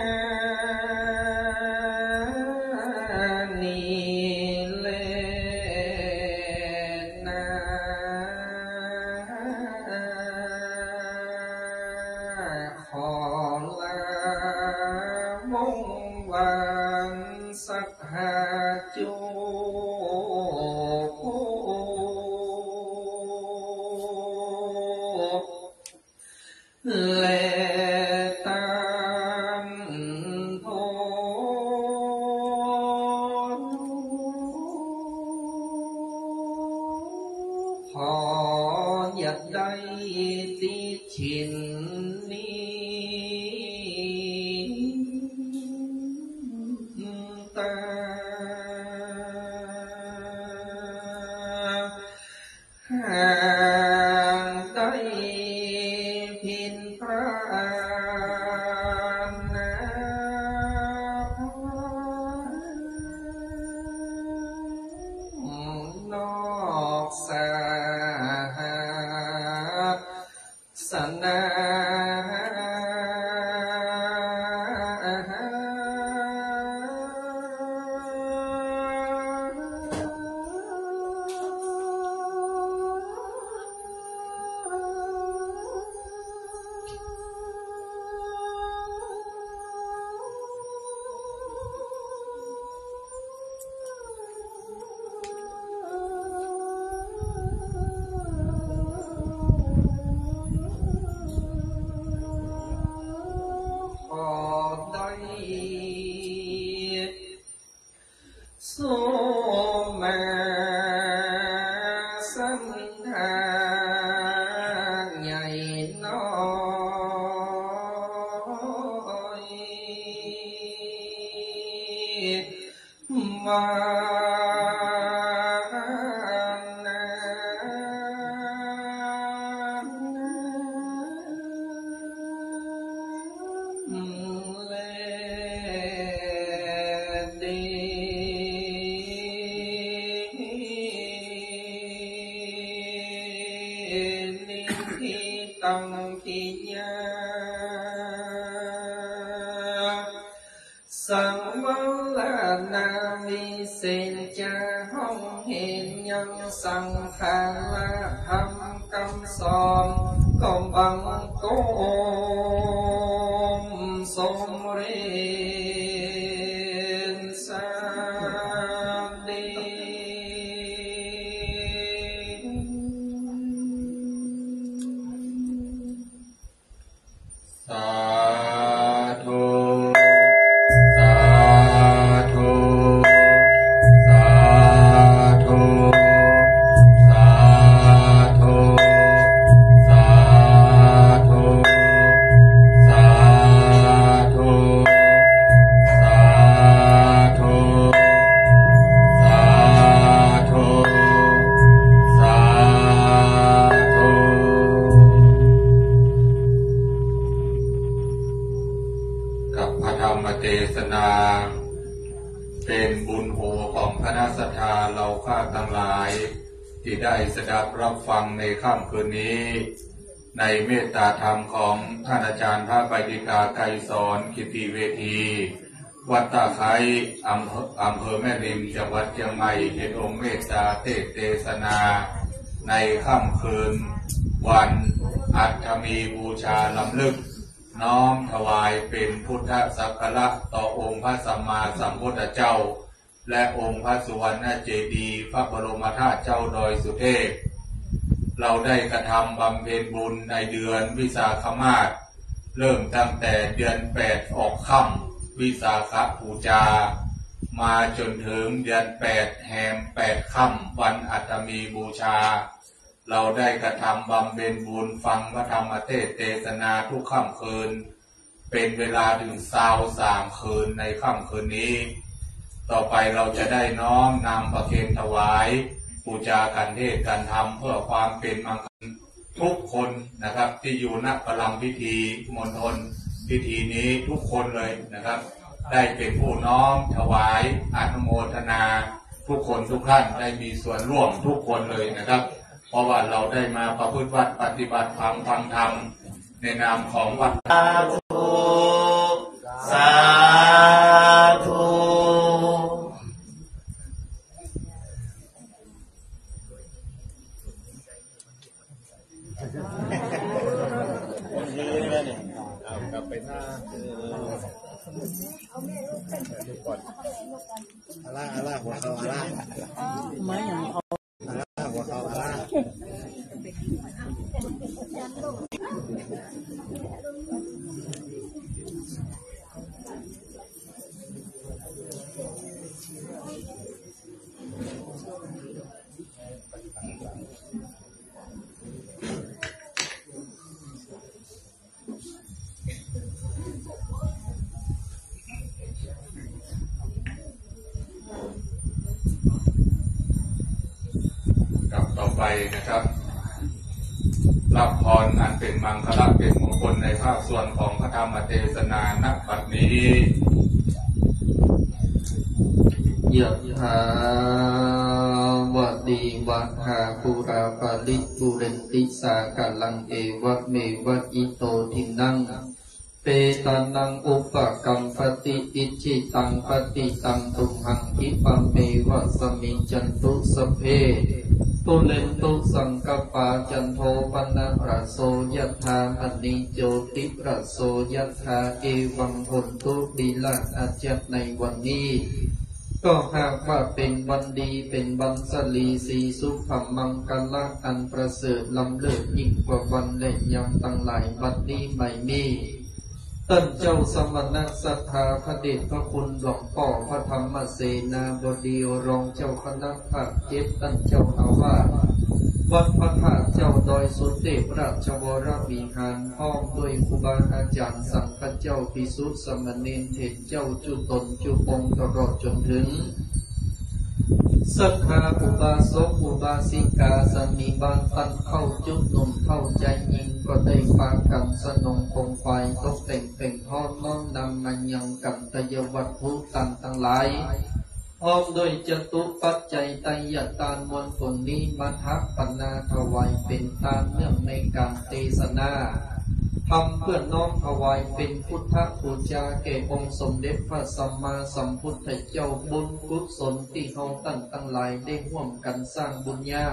สังวรนาวิเศษจาห้องเห็นยังสังขารธรรมคำสอนก็บังโกมสมเร็จสามเดสาธุเป็นบุญโหของคณะสัตยาเราข้าทั้งหลายที่ได้สดับรับฟังในค่ำคืนนี้ในเมตตาธรรมของท่านอาจารย์พระปฏิกาไกรสอนกิติเวทีวัดตาไคร้อำเภอแม่ริมจังหวัดเชียงใหม่เห็นองค์เมตตาเทศนาในค่ำคืนวันอัฐมีบูชาล้ำลึกน้อมถวายเป็นพุทธสักการะต่อองค์พระสัมมาสัมพุทธเจ้าและองค์พระสุวรรณเจดีย์พระบรมธาตุเจ้าดอยสุเทพเราได้กระทำบำเพ็ญบุญในเดือนวิสาขมาสเริ่มตั้งแต่เดือน8ออกค่ำวิสาขบูชามาจนถึงเดือน8แห่ม8ค่ำวันอัฐมีบูชาเราได้กระทำบำเพ็ญบุญฟังพระธรรมเทศนาทุกค่ำคืนเป็นเวลาถึง23คืนในค่ำคืนนี้ต่อไปเราจะได้น้อมนำประเคนถวายบูชากันเทศกันธรรมเพื่อความเป็นมงคลทุกคนนะครับที่อยู่ณประลัมพิธีมณฑลพิธีนี้ทุกคนเลยนะครับได้เป็นผู้น้อมถวายอนุโมทนาทุกคนทุกท่านได้มีส่วนร่วมทุกคนเลยนะครับ เพราะว่าเราได้มาประพฤติวัดปฏิบัติฟังธรรมในนามของวัดสาธุสาธุกลับไปหน้าอาล่าหัวเขาอาล่าไม่อย่างนี้อาล่าหัวเขาอาล่าต่อไปนะครับรับพรอันเป็นมังคลเป็นมงคลในภาคส่วนของพระธรรมเทศนาณบัดนี้ยะถาวะดีวะหาปุราปาริปุเรนติสากลังเอวะเมวะอิโตทินังเปตานังอุปกัมปติอิจิตังปฏิตังตุมหังคิปะเมวะสมิจจันตุสเพตุเลนตุสังกปาจันโทปนะระโสยถามณิโจติระโสยถาเอวังหนตุดีละอาจารย์ในวันนี้ก็หากว่าเป็นวันดีเป็นวันสลีสีสุขมังคละอันประเสริฐล้ำเลิศยิ่งกว่าวันและยามตั้งหลายบัดนี้ไม่มีท่านเจ้าสมณศัทธาพระเดชพระคุณหลวงพ่อพระธรรมเสนาบดีรองเจ้าคณะภาคเจ็ดท่านเจ้าอาวาสวัดพระธาตุเจ้าดอยสุเทพราชวรวิหารพร้อมด้วยครูบาอาจารย์สังฆเจ้าภิกษุสามเณรเถรเจ้าจุตนจุปงตลอดจนถึงศรัทธาอุบาสกอุบาสิกาสมีบานตันเข้าจุดหนุ่มเข้าใจยิงก็ได้ฝากกันสนองคงไฟตกแต่งเป็นทอดน้อมนำมันยังกันตยวัตถุต่างทั้งหลายพร้อมโดยจตุปัจจัยไตรยตานมวลผลนี้มาทักปนาถวายเป็นตามเนื่องในการเทศนาทำเพื่อน้อมถวายเป็นพุทธบูชาแก่องค์สมเด็จพระสัมมาสัมพุทธเจ้าบุญกุศลที่เฮาตั้งหลายได้ร่วมกันสร้างบุญญา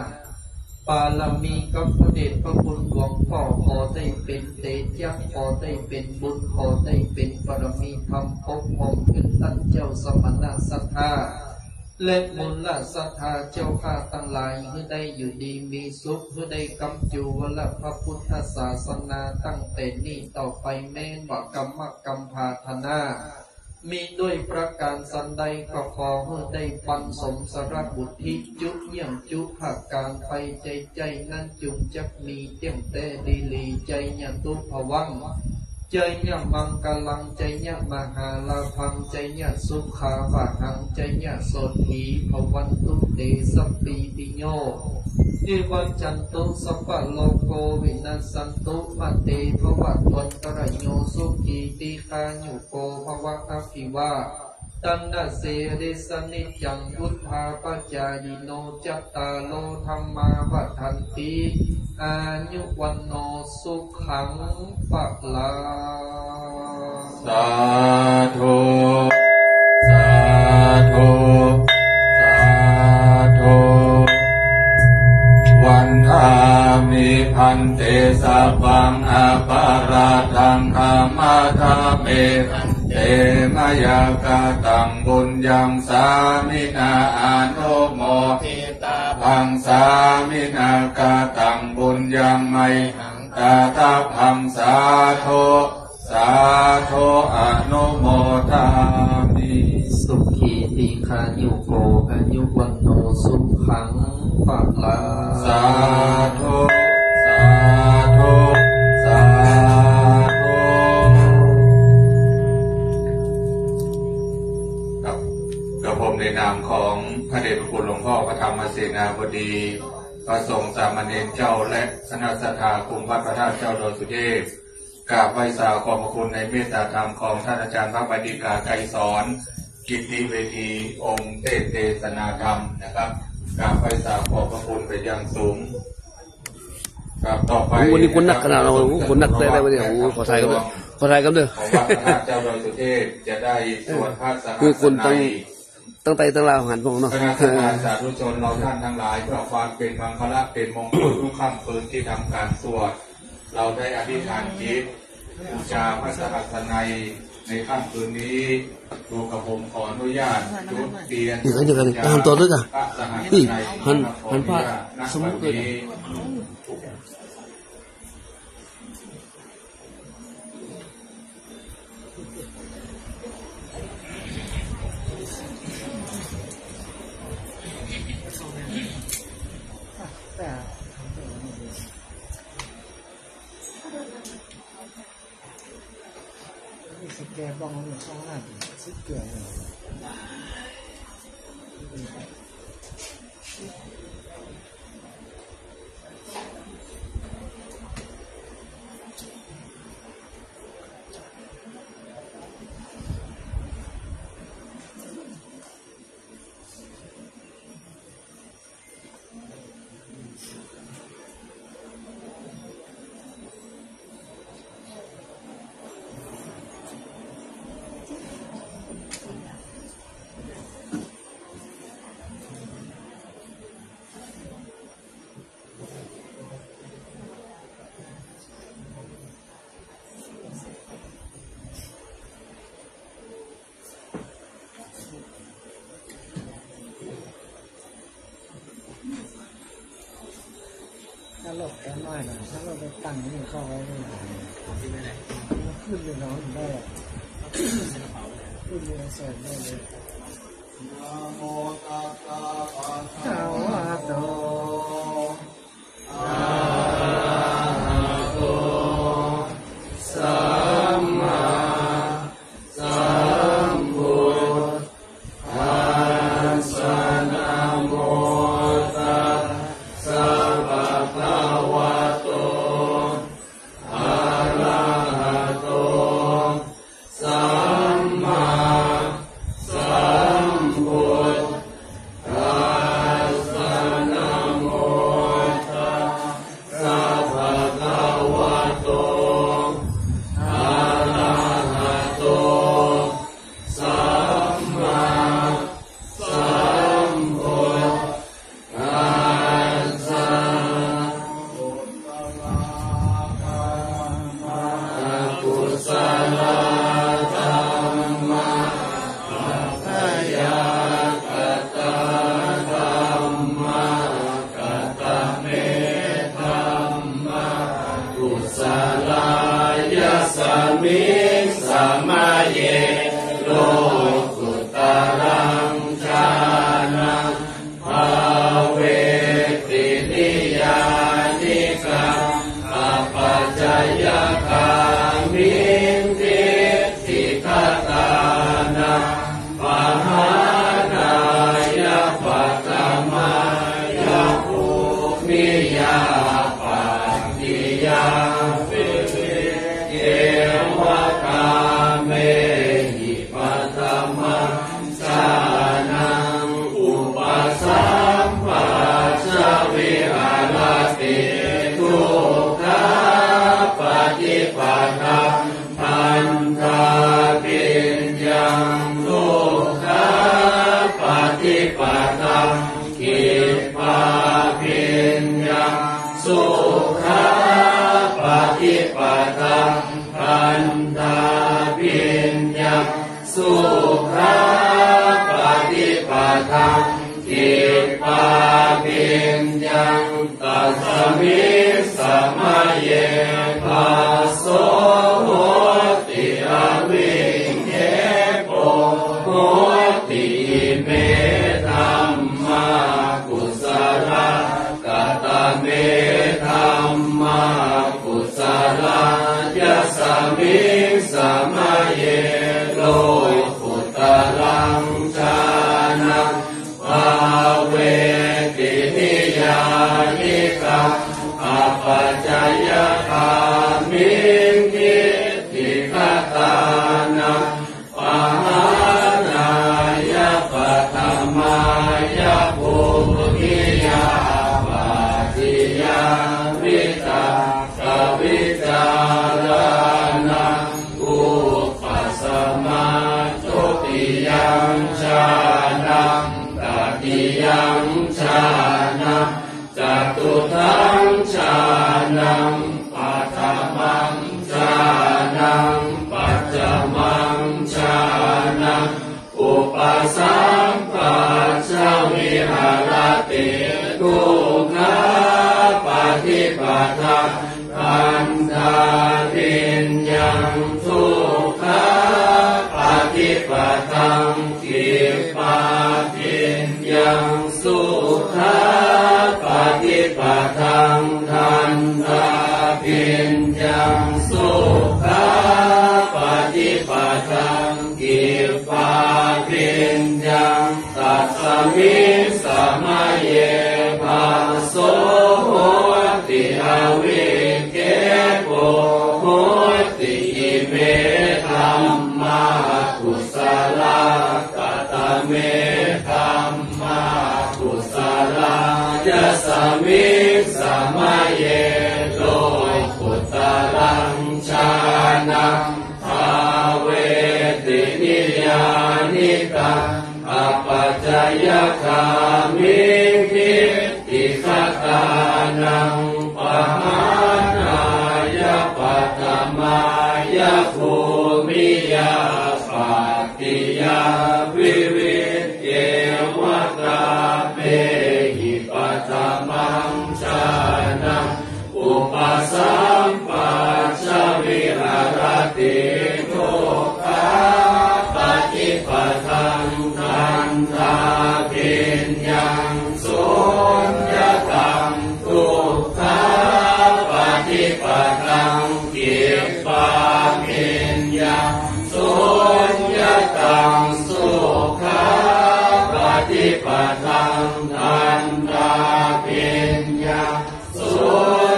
ปาลมีกับพระเดชพระคุณหลวงพ่อขอได้เป็นเตจยะขอได้เป็นบุญขอได้เป็นบารมีธรรมปกป้องขึ้นท่านเจ้าสมณศัทธาและมูลศรัทธาเจ้าข้าทั้งหลายให้ได้อยู่ดีมีสุขให้ได้กำจูวละพระพุทธศาสนาตั้งแต่นี้ต่อไปแม้ว่ากรรมกรรมภาธนามีด้วยประการสันใดก็ขอให้ได้ปันสมสรบุตรที่จุเยี่ยมจุภาการไปใจนั้นจุงจักมีเตียงแต่ดีลีใจยันตุภวังใจยะมังกลังใจยะมหาลาภังใจยะสุขาวะหังใจยะโสถีภวันตุเตสัพพิปิโยเอวัจจันตุสัพพะโลกโกวินัสสันตุมะเตภวัตวันตรโยสุขีติคายุโกภวะอภิวาตันนเสริสนิจังพุทธาปัจจายโนจัตตาโลธรรมาวัฏันติอายุวันโนสุขังปะลาสาธุสาธุสาธุวันทามิพันเตสัพพังอาปาราทังธรรมะธาเมเตมยากาตังบุญยังสามินาอานุโมทิตาพังสามินากาตังบุญยังไมหังตาตาพังสาธุสาธุอนุโมทามิสุขีติคายุโกอายุวันโนสุขังปะลาสาธุสาธุสาธุครับกระผมในนามของพระเดชพระคุณหลวงพ่อพระธรรมเสนาบดีพระสงฆ์สามเณรเจ้าและคณะศรัทธาคุมวัดพระธาตุเจ้าดอยสุเทพกราบไหว้สาวขอบพระคุณในเมตตาธรรมของท่านอาจารย์พระบัณฑิกาไกรสอนกิตติเวทีองค์เทศนาธรรมนะครับกราบไหว้สาวขอบพระคุณไปอย่างสูง ครับต่อไปวันนี้คนนักขนาดเราคนนักได้วันนี้โอ้ขอถ่ายกันด้วยขอถ่ายกันด้วยขอว่าคณะเจ้าดอยสุเทพจะได้สวดพระสหัส คือคนตั้ง ใน ไตตั้งลาวหันพงเนาะ คณะสาธุชนเราท่านทั้งหลายเพื่อความเป็นมังคละเป็นมงคลทุกค่ำคืนที่ทำการสวดเราได้อธิษฐานจิตบูชาพระสหัสในค่ำคืนนี้ดูกับผมขออนุญาตจุดเทียน นี่กันอย่างกันทำตัวด้วยกันนี่หันผ้าสมุดเลยแกบ้องมันช่องหน้าซิเกลือถ้าหลบแกน้อยนะถ้าเราไปตั้งนี่เข้าไว้ไม่ได้ขึ้นเลยน้องได้ขึ้นเลยเสร็จได้เลยนะโมตัสสะภะคะวะโตอะระหะโตสัมมาสัมพุทธัสสะนะโมตัสสะภะคะวะโตอะระหะโตสัมมาสัมพุทธัสสะนะโมตัสสะภะคะวะโตอะระหะโตสัมมาสัมพุทธัสสะกุศลธรรมะพยากตาธรรมะกตเมธรรมะกุศลายสมิงสมาเยโลกุตรังชานังภาเวตินิยานิกังอปัจจยคามินทิสิกตานังปหานายปัตตมายภูมิยาปัตติยาปิเยวกาเมหิปัตตมังสานังอุปสัมปัชชวิหารติทุกขาปฏิปัฏฐังพันธาปิญญังทุกขาปฏิปัฏฐังกิปปาปิญญังสุขาปฏิปัฏฐังพันธาปิญญังสุขาปฏิปัฏฐังกิปปาปิญญังตัสสมิสมาเยภาโสโหติอวิงเทโปโหติเมธัมมากุศลกตเมธัมมากุศลายสมิงสมาเยโลกุตรังชานังภาเวตินิยานิกังอปัจจยคามินทิสิกตานังปหานายปัตตมายภูมิยาปัตติยาวิตา ปทังคันธาวิญญังทุกขาปฏิปทังกิปาทิญญังสุขาปฏิปทังทันตาวิญญังสุขาปฏิปทังกิปาทิญญังตัสสมิสมัยเยภาโสโหติอวิเกโกโหติอิเมธัมมากุศลกตเมธัมมากุศลายะสมิสมัยเยโลกุตรังชานังภาเวตินิยานิกังอปัจจยคามิทิติคตานังปหานายะปัตตมายะภูมิยาปัตติยาวิวิเยมตาเปหิปัตตมังชานังอุปสัมปัชชวิหารติโทุกขาปฏิปทังทันตาวิญญังสุญญตังทุกขาปฏิปทังกิปาวิญญังสุญญตังสุขาปฏิปทังทันตาวิญญังสุ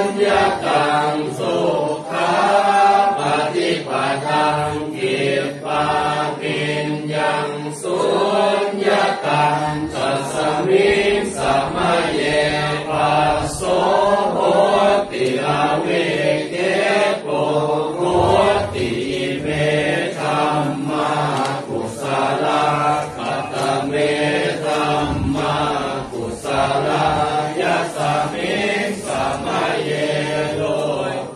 ญญตังสุขาปฏิปทังกิปาวิญญังสุญญตังตัสสมิสมัยเยภาโสโหติอวิเกโกโหติเมธัมมากุศลกัตเมธัมมากุศลายะสมิสมัยเยโล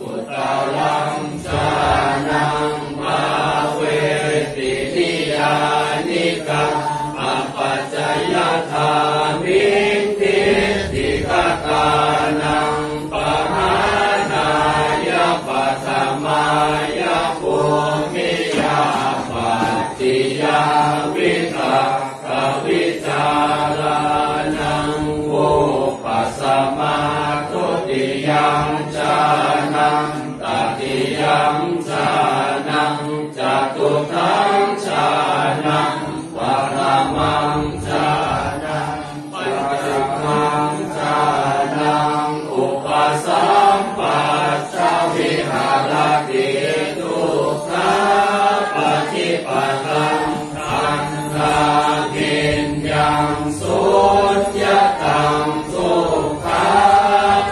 กุตรังชานังภาเวตินิยานิกังอปัจจยคามิทิติคตานังปหานายะปัตตมายะภูมิยาปัตติยาวิตากวิจารานังโวปัสสมาทุติยังชานังตติยังชานังจตุทังชานังวรมังชานังปัจฉิมังชานังอุปสัมปัชชวิหารติทุกขาปฏิปทังทันตาวิญญังสุญญตังสุขา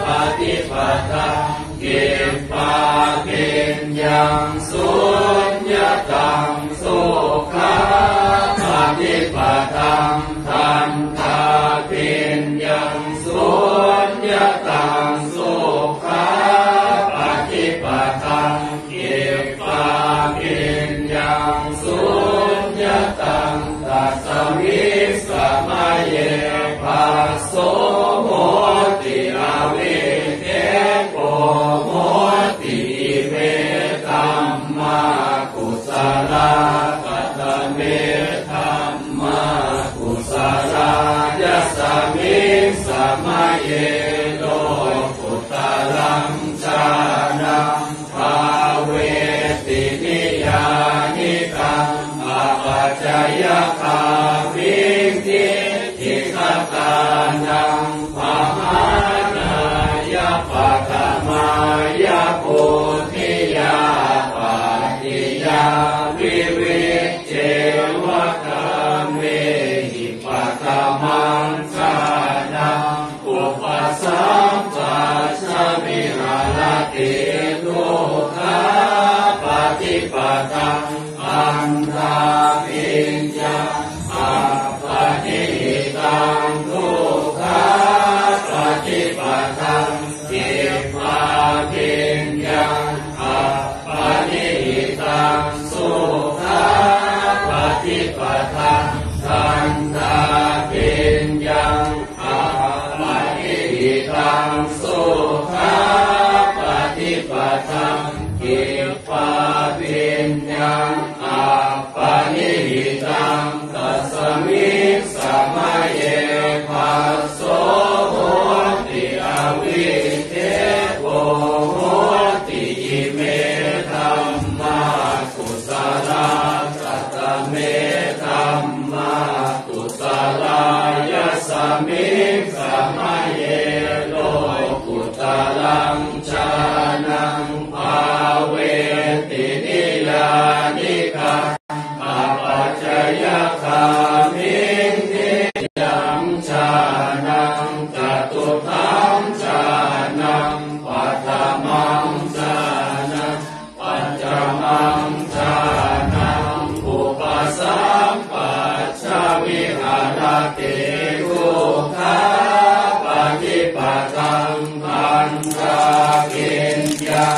ปฏิปทังกิปาวิญญังสุญญตังสุขาปฏิปทังทันตาวิญญังสุญญตังสุขาปฏิปทังกิปาวิญญังสุญญตังตัสสมิสมัยเยภาโสโหติอวิเกโกโหติเมธัมมากุศลกัตเมธัมมากุศลายะสมิสมัยเยโลกุตรังชานังภาเวตินิยานิกังอปัจจยคามิทิติคตานังปหานายะปัตตมายะภูมิยาปัตติยาวิวิเจวกาเมหิปัตตมังชานังอุปสัมปัชชวิหารติทุกขาปฏิปทังอันธาวิญญังอัปปฏิตังทุกขาปฏิปทังกิ ลังชานังภาเวตินิยานิกาอาปัจจยคามินิยัมชานังจตุถังชานังปัฏฐมังชานังปัญจมังชานังอุปสัมปัชชวิหารติทุกขาปฏิปตังอันตรากิญญา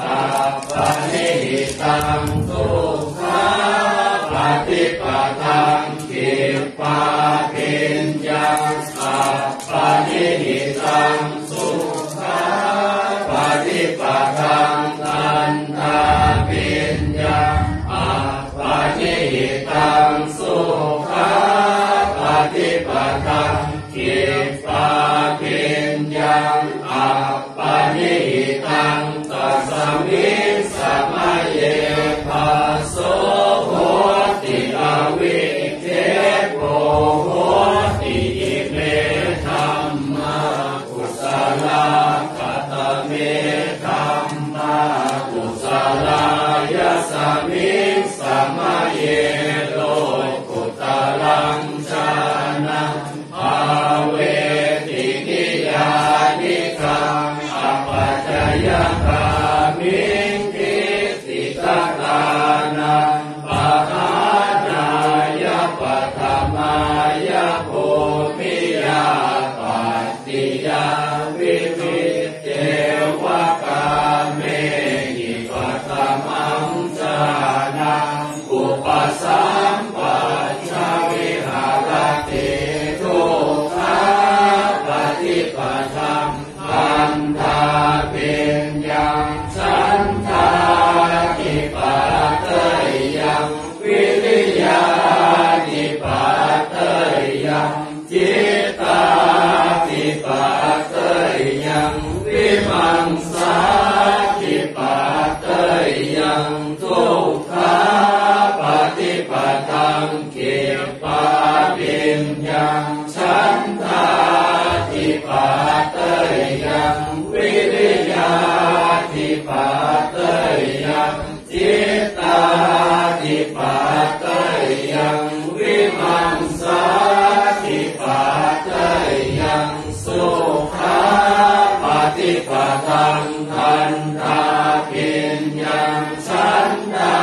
อาปนิหิตังทุกขาปฏิปตังกิปปาปิญญาอาปนิหิตังสุขาปฏิปตังอันตาปิญญาอาปนิหิตังสุขาปฏิปตังกิปปาปิญญาอาปนิหิตังตัสมิงสัมมาเยปัสโสโหติอวิเคโกโหติอิเมธัมมากุศลกตเมธัมมากุศลายสมิงสัมมาเยโลกุตลังชานังภาเวตินิยานิกังอปัจจยคามิงกิติตตานังปะหานายปัฏฐมายโภมิยาปัตติยาวิวิเทวกาเมหิปัฏฐมังชานังอุปสัมปัชชวิหารติทุกขาปฏิปตังอันทาปิญญาฉันทาติปัตเตยังวิริยาติปัตเตยังจิตตาติปัตเตยังวิมังสาติปัตเตยังทุกขาปฏิปตังกิปปาปิญญาฉันทาติปัตเตยังวิริยาติปัตเตยังจิตตาติปัตเตยังวิมังสาติปัตเตยังสุขาปฏิปตังทันตาปิญญาฉันทา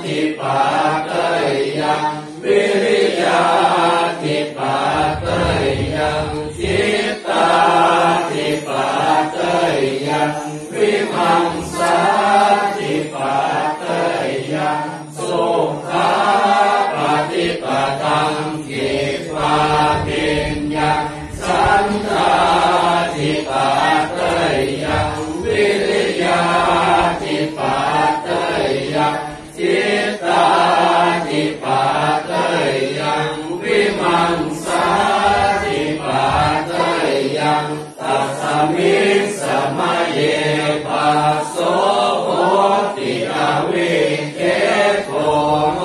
ติปัตเตยังวิริยาติปัตเตยังจิตตาติปัตเตยังวิมังสาติปัตเตยังสุขาปฏิปตังกิปปาปิญญาฉันทาติปัตเตยังวิริยาติปัตเตยังจิตตาติปัตเตยังวิมังสาติปัตเตยังตัสสมิงสัมมาเยปัสโสโหติอวิเคโกโห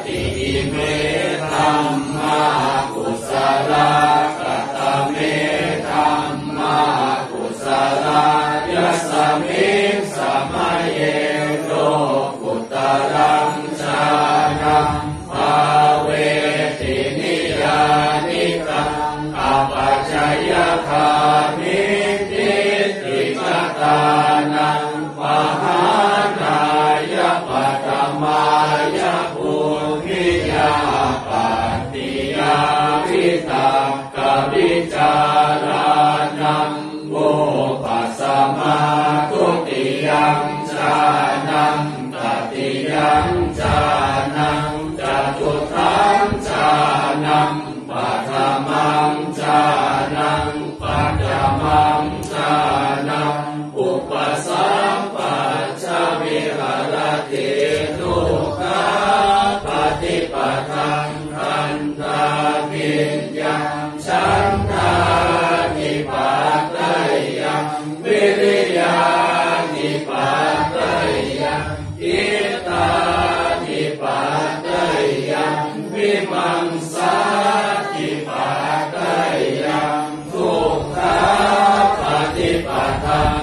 ติอิเมธัมมากุศลกตเมธัมมากุศลายสมิงสัมมาเยโลกุตลังชานังภาเวตินิยานิกังอปัจจยคามินิติกตานังปะหานายปัฏฐมายภูมิยาปัตติยาวิตังกวิจารานังโมปัสสมาทุติยังชานังตติยังชานังจตุถังชานังปัฏฐมังชานังปัญจมังชานังอุปสัมปัชชวิหารติทุกขาปฏิปตังอันตาปิญญาฉันทาติปัตเตยังวิริยาติปัตเตยังจิตตาติปัตเตยังวิมังสาติปัตเตยังทุกขาปฏิปตัง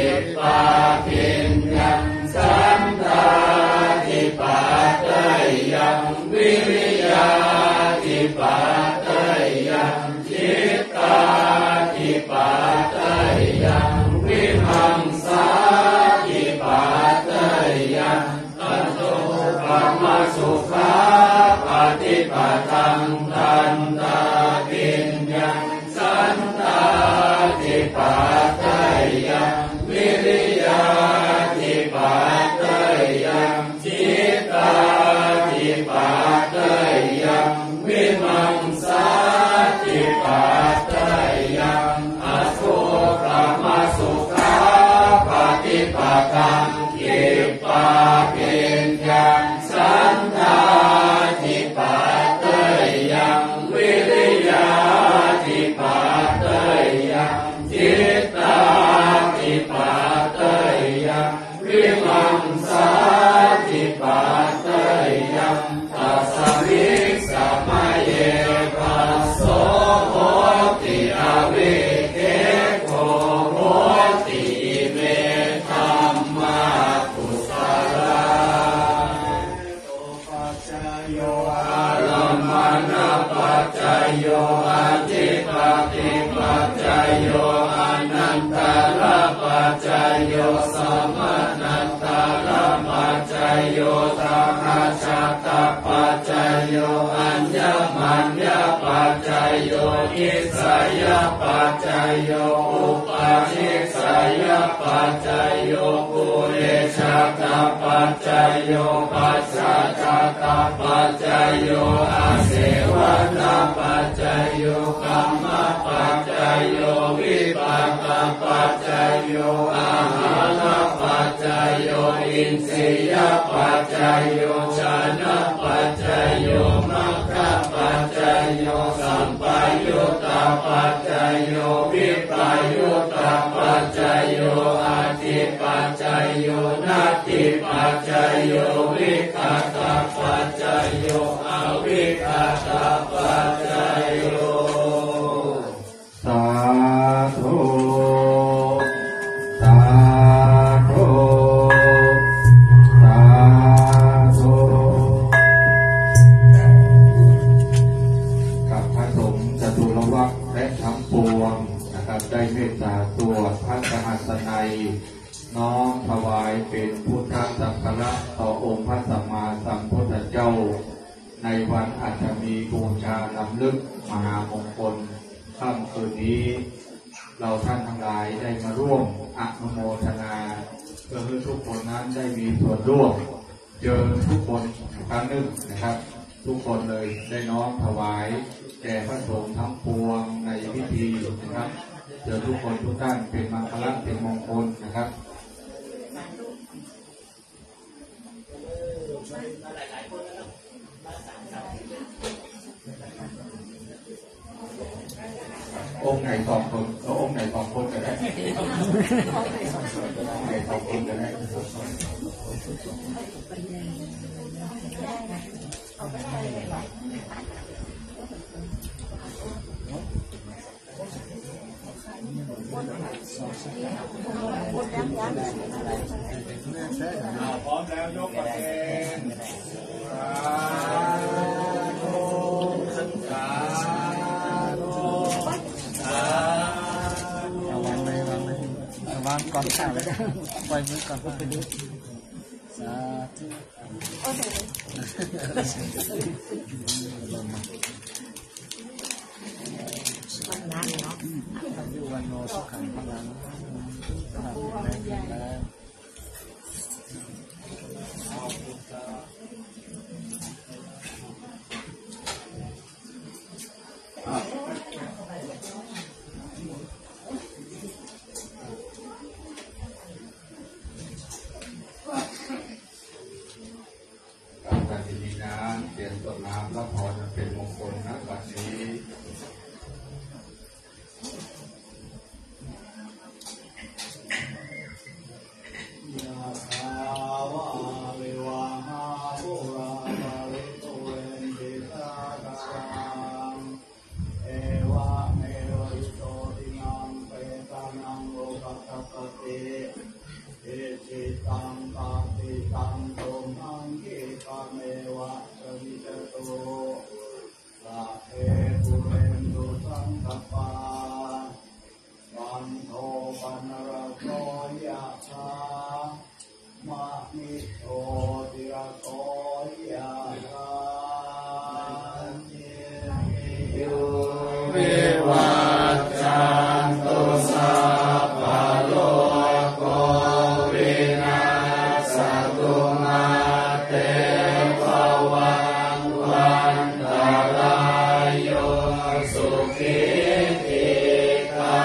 จิตปาปิญญังสันทาธิปัตตยังวิริยาธิปัตตยังจิตตาธิปัตตยังวิมังสาธิปัตตยังอัตโตปะมะสุขาปฏิปตังทันตาปิญญังสันทาธิปัตตยังวิริยาธิปัตตยังจิตตาธิปัตตยังวิมังสาธิปัตตยังอโศกมสุขาปฏิปตังกิปปาปิญญังสันทาธิปัตตยังวิริยาธิปัตตยังจิตตาธิปัตตยังวิมังสาธิปัตตยังตัสมิกสมัยเยปัสโสโหติอวิเกโกโหติเมธัมมากุสลาโตปัจจโยอารัมมณปัจจโยอาทิปติปัจจโยอนันตระปัจจโยสัมมานันตระปัจจโยตัมมาชัตตปัจจโยอัญญมัญญปัจจโยอิสยปัจจโยอุปาณิสยปัจจโยปุเรชาตปัจจโยปัสสะชาตปัจจโยอาเสวนาปัจจโยกัมมปัจจโยวิปากปัจจโยอาหารปัจจโยอินทรียปัจจโยชนะปัจจโยมัคคะปัจจโยสัมปยุตตปัจจโยวิปยุตตปัจจโยอาทิปัจจโยนัตถิปัจจโยวิคัตตปัจจโยอวิคัตตปัจจโยสาธุสาธุสาธุกับพระสงฆ์จตุรวรรคและทั้งปวงนะครับได้เมตตาตัวพระสหัสนัยน้อมถวายเป็นพุทธสักการะต่อองค์พระสัมมาสัมพุทธเจ้าในวันอาจมีบูชานำลึกมหามงคลค่ำคืนนี้เราท่านทั้งหลายได้มาร่วมอนุโมทนาเพื่อให้ทุกคนนั้นได้มีส่วนร่วมเจอทุกคนครั้งหนึ่งนะครับทุกคนเลยได้น้อมถวายแด่พระสงฆ์ทั้งปวงในพิธีนะครับเจอทุกคนทุกท่านเป็นมังคลเป็นมงคลนะครับองค์ไหนสองคนองค์ไหนสองคนก็ได้องค์ไหนสองคนก็ได้พร้อมแล้วยกประเคนวางก่อนข้าวเลยปล่อยมือก่อนพวกไปดูสาธุอยู่วันโนสุขังพลังสลับแรงแล้วการที่มีน้ำเตรียมต้นน้ำและพอจะเป็นมงคลนะบัดนี้ อิจิตังปะติตังตุมหังคิปะเมวะสมิจตุสัพเพปุเรนตุสังกปาปันโทปนรโสยะถามะนิโชติระโสยะถาวิวัจจันตุสัพพะโลกวินาศตุมาเตภวังวันตรายโยสุขิติกา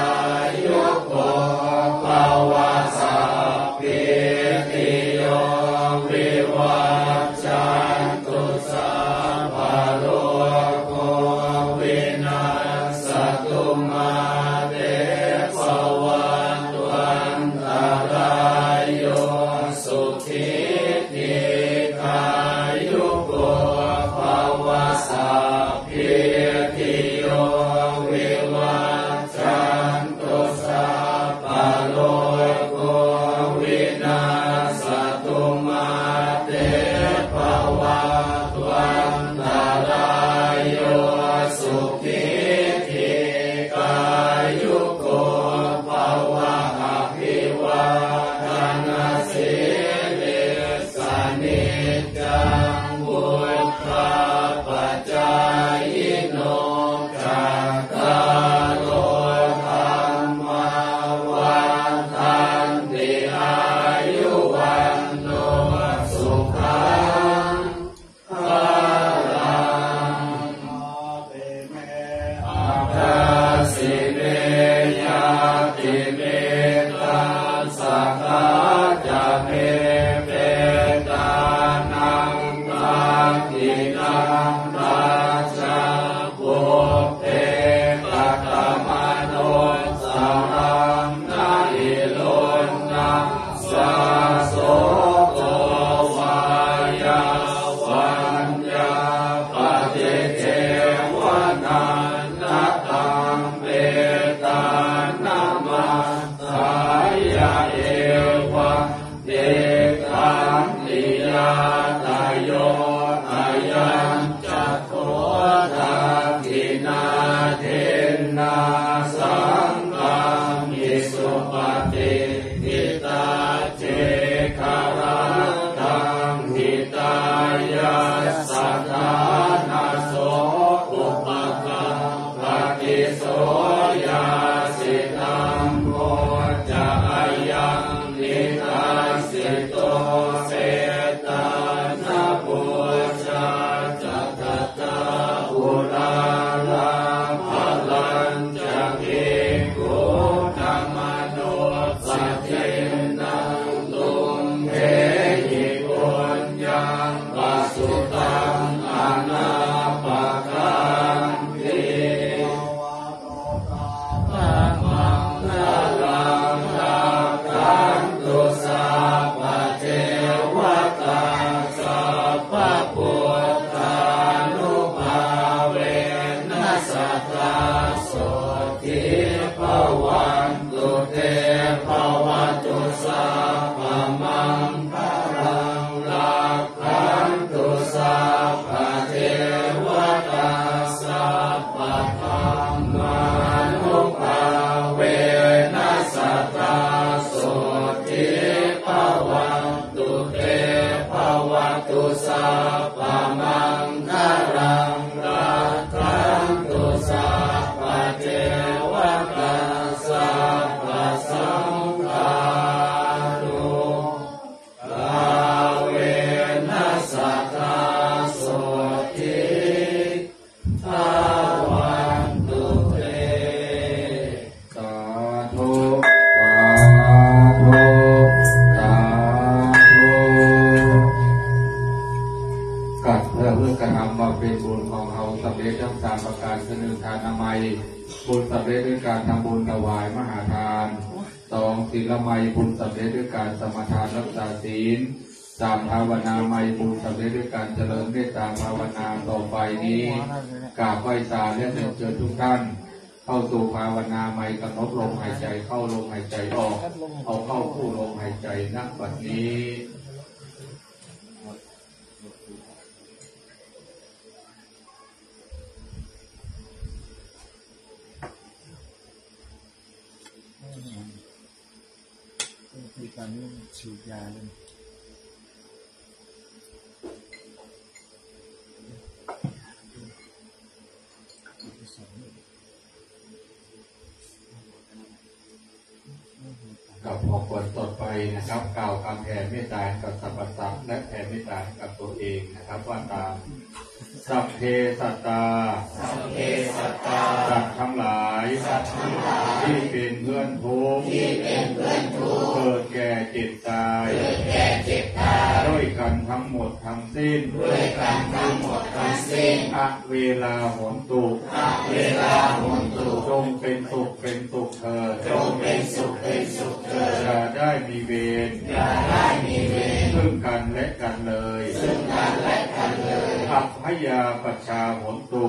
ยุโกภวสัพพิติโยวิวัจจันตุสัพพะโลกวินาศตุมาเตภวันวันตรายโยสุขิติกายุโกภวสัพพิติโยวิวัจจันตุสัพพะโลกวินาศตุมาเตภวันวันตรายโยสุขิติกายุโกภวะอภิวาทนาสิริสานิจังวุฒาปัจจายโนจัตตารโลธรรมวันทันติอายุวันโนสุขังภาลังเตเมอาภาสิเนยาติเมตัสสะกาจะเมเปตานังนาทินังราชาปุเพกตมโนสารังนาอิโลนังสาโสโกวายาวันยาปฏิเทวนานัตตังเปตานามาสายาเอวะเดกังลิยาตายโยอายัญจัตโตทักขินาเทนาสังฆามิสุปฏิทิตาเจคาราตังหิตายาสัทธานาโสอุปกังปฏิโสยาสิตังโมจะอายังนิทัสสิโตเสตานาปุชาจัตตาอุราลาภลันจะกิกุธรรมโนสัจเจนังตุมเหหิปุญญังปัสสุตังอนาปกันติธัมมังนาลังนาคันตุสัพพะเทวตาสัพพะพุทธานุภาเวนัสสตตาโสทิภวันตุเตภวันตุสัพพะมังคลังลักขันตุสัพพะเทวตาสัพพะธัมมานุภาเวนัสสตตาโสทิภวันตุเตภวันตุสัพพะมังคลังลักขันตุสัพพะเทวตาสัพพะสังฆานุภาเวนัสสตตาโสทิภวันตุเตสาธุสาธุสาธุกัดเพื่อกระทำมาเป็นบุญของเราสำเร็จทั้งสามประการคือหนึ่งทานนามัยบุญสำเร็จด้วยการทำบุญถวายมหาทานสองศีลไมยบุญสำเร็จด้วยการสมาทานรักษาศีลสามภาวนาไมยบุญสำเร็จด้วยการเจริญเมตตาภาวนาต่อไปนี้กราบไหว้ตาและเรียนเชิญทุกท่าน เข้าสู่ภาวนาใหม่กำหนดลมหายใจเข้าลมหายใจออกเอาเข้าคู่ลมหายใจณบัดนี้คือการฉีดยาเลยกับพอควรต่อไปนะครับกล่าวคำแผ่เมตตากับสรรพสัตว์และแผ่เมตตากับตัวเองนะครับว่าตามสัพเพสัตตาสัตว์ทั้งหลายที่เป็นเพื่อนทุกข์เกิดแก่เจ็บตายด้วยกันทั้งหมดทั้งสิ้นอะเวลาหนตุจงเป็นสุขเป็นสุขเถิดอย่าได้มีเวรซึ่งกันและกันเลยอัพพยาปัชชาหนตุ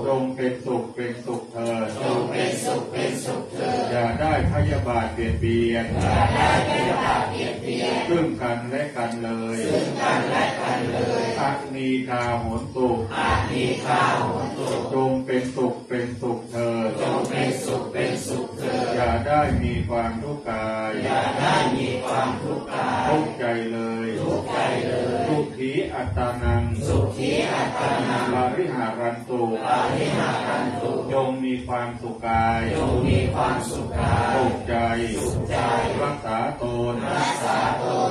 จงเป็นสุขเป็นสุขเถิดอย่าได้พยาบาทเบียดเบียนซึ่งกันและกันเลยอะนีคาหนตุจงเป็นสุขเป็นสุขเถิดอย่าได้มีความทุกข์กายทุกข์ใจเลยทุกขีอัตตานังบาริหารันตุจงมีความสุขกายสุขใจรักษาตน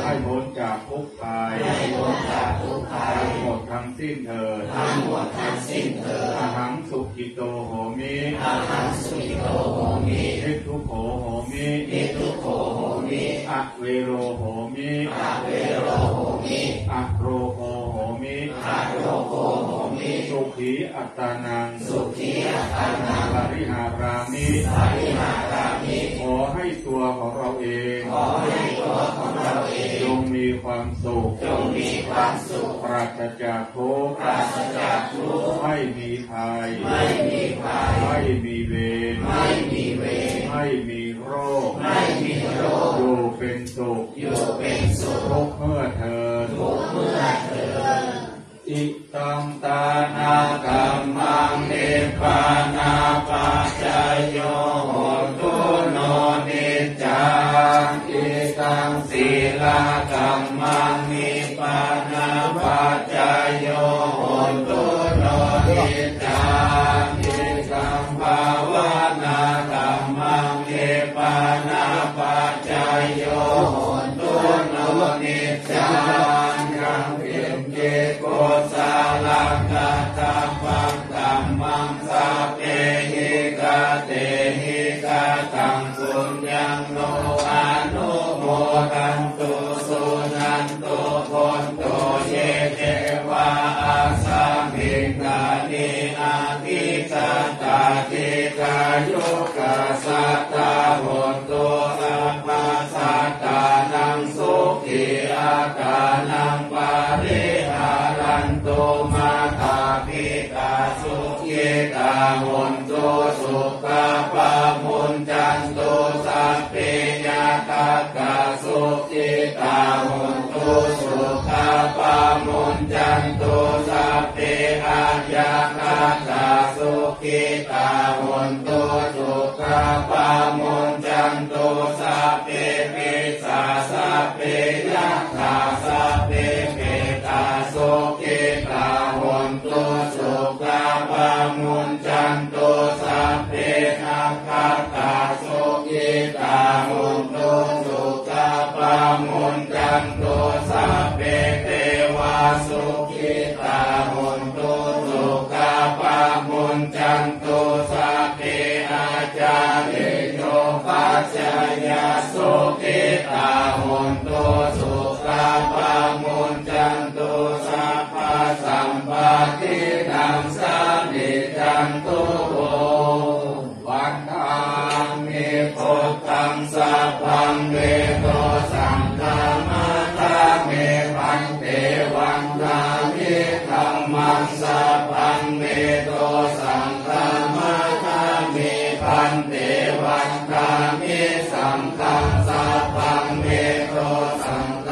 ให้พ้นจากทุกข์กายทั้งหมดทั้งสิ้นเถิดอหังสุขิโตโหมิทิฏฐุโขโหมิอะเวโรโหมิอะโรโหโหมิสุขีอัตตานังปริหารามิขอให้ตัวของเราเองจงมีความสุขปราศจากทุกข์ไม่มีภัยไม่มีเวรไม่มีโรคอยู่เป็นสุขทุกเมื่อเถิดอิตังตานากัมมังเนปานาปัจจายโยโหตุโนนิจจังอิตังศีลากัมมังนิปานาปัจจายโยโหตุโนนิจจังอิตังภาวนากัมมังนิปานาปัจจายโยโหตุโนนิจจังกังเพ็ญเกโกสาลังกาตัมปังกัมมังสัพเพหิกาเตหิกาตังปุญญังโนอนุโมทันตุสุนันตุโพนโตเยเทวาอาสามิกานิอาทิกาตาทิกายุกาสัตตาโหตุสัพพสัตตานังสุขีอาตานังปาริหารันตุมาตาภิกาสุขิตาโหตุสุขปามุญจันตุสัพเพยะตัสสะสุขิตาโหตุสุขปามุญจันตุสัพเพอาญาคัสสะสุขิตาโหตุสุขปามุญจันตุสัพเพปิสาสัพเพยัคฆาสัพเพเปตาสุขิตาโหตุสุขปามุญจันตุสัพเพนาคาตาสุขิตาโหตุสุขปามุญจันตุสัพเพเทวาสุขิตาโหตุสุขปามุญจันตุสัพเพอาจาริโยปัจจยสุขิตาโหตุสุขปามุญจันตุสัพพสัมปตินังสานิจันตุโหวันทังเมพุทธังสัพพังเวโตสังฆามาทาเมพันเตวันทามิธัมมังสัพพังเวโตสังฆา งสัพพังเมโตสังฆ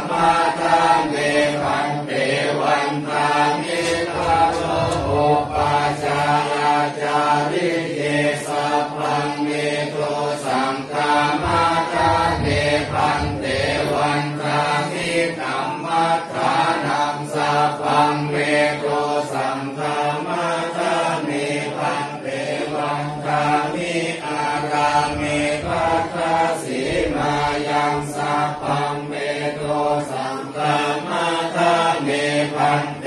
มาทังเมพันเตวันทามิคาโลอุปาจาราจาริเยสัพพังเมโตสังฆมาทังเมพันเตวันทามิกัมมัฏฐานังสัพพังเมโตสังฆมาทังเมพันเตวันทามิอารามิภัตถสีมายังสัพพังเมโตสังฆมาทังเมพันเต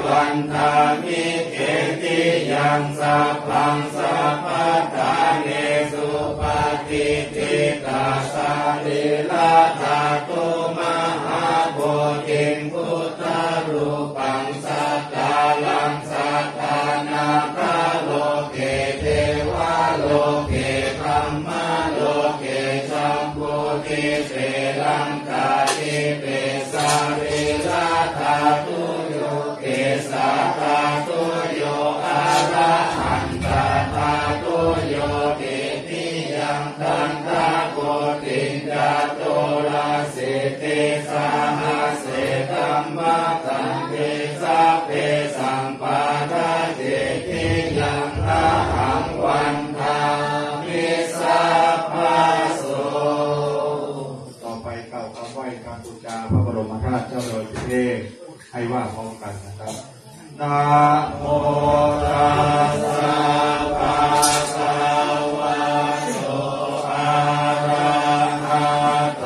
วันทามิเกติยังสัพพังสัพพทาเนสุปฏิทิตาสาริลาธาตุมหาโพธิพุทธรูปังสัตตาลังสัตตานาคาโลเกเทวาโลเกธรรมโลเกสัมโพธิเสรังกาติเปสาริลาธาตุโยเกสาธาตุโยอาระหันตาธาตุโยเกติยังทันทาโกติจาโตราเสเตสาหาเสธัมมาตันเตสาเพสัมปาทาเจติยังอาหังวันทามิสัพพะโสต่อไปกล่าวคำไหว้การบูชาพระบรมธาตุเจ้าดอยสุเทพให้ว่าพร้อมกันนะครับนะโมตัสสะภะคะวะโตอะระหะโต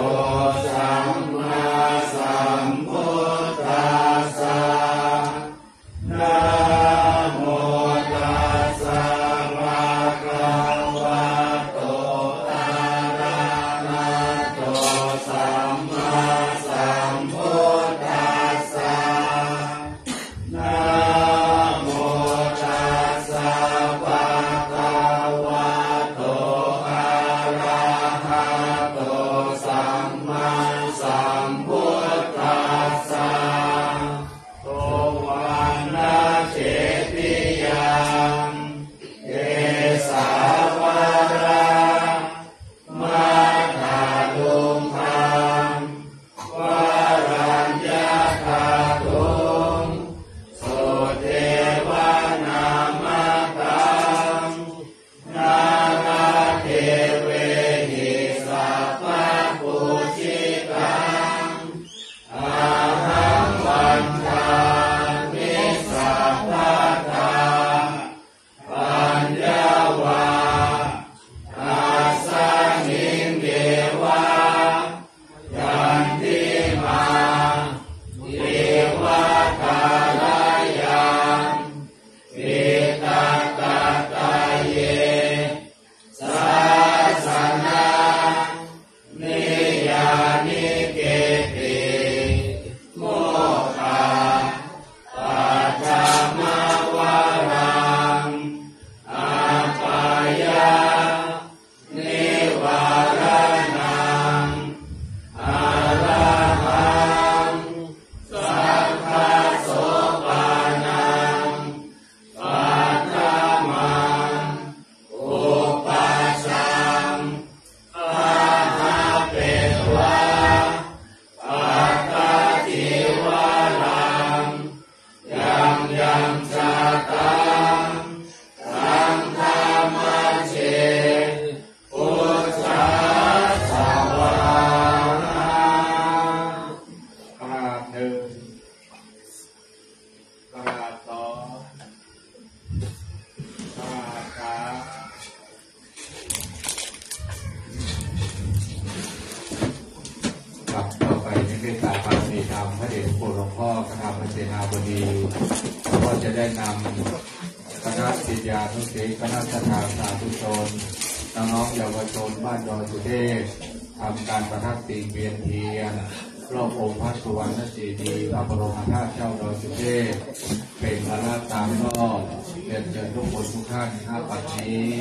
สัมมาสัมพุทธัสสะนะโมตัสสะภะคะวะโตอะระหะโตสัมมาสัมพุทธัสสะนะโมตัสสะภะคะวะโตอะระหะโตสัมมาสัมพุทธัสสะโตวันนะเจติยังเกสาวารามาตาลุมพังวารัญญาคาตุงโสเทวานามาตังนาราเทเวหิสัพพะปุจิตังอาหังวันทามิสัพพะทาปัญญาวาอาสานิงเดวายันติมาเทวาทาลายังปิตาตาตาเยสาสนานิยานิเกติโมฆะปัจจามาวารังอาปายานิวารานังอาราหังสัพพะโสปานังปัตตมังอุปัสสังอาหาเปวะปัตตติวาลังยังยังสาตังสังฆามัจเจพุทธัสสะวะกราบหนึ่งกราบสองกราบสาม ครับต่อไปในเมตตาปาณีธรรมพระเดชพระคุณหลวงพ่อคณะพระเสนาบดีก็จะได้นำคณะศิษยานุศิษย์คณะสถานสาธุชนน้องๆเยาวชนบ้านดอยสุเทพทำการประทับติเวียนเทียนรอบองค์พระสุวรรณเจดีย์พระบรมธาตุเจ้าดอยสุเทพเป็นระนาบตามรอบเรียนเชิญทุกคนทุกท่านณบัดนี้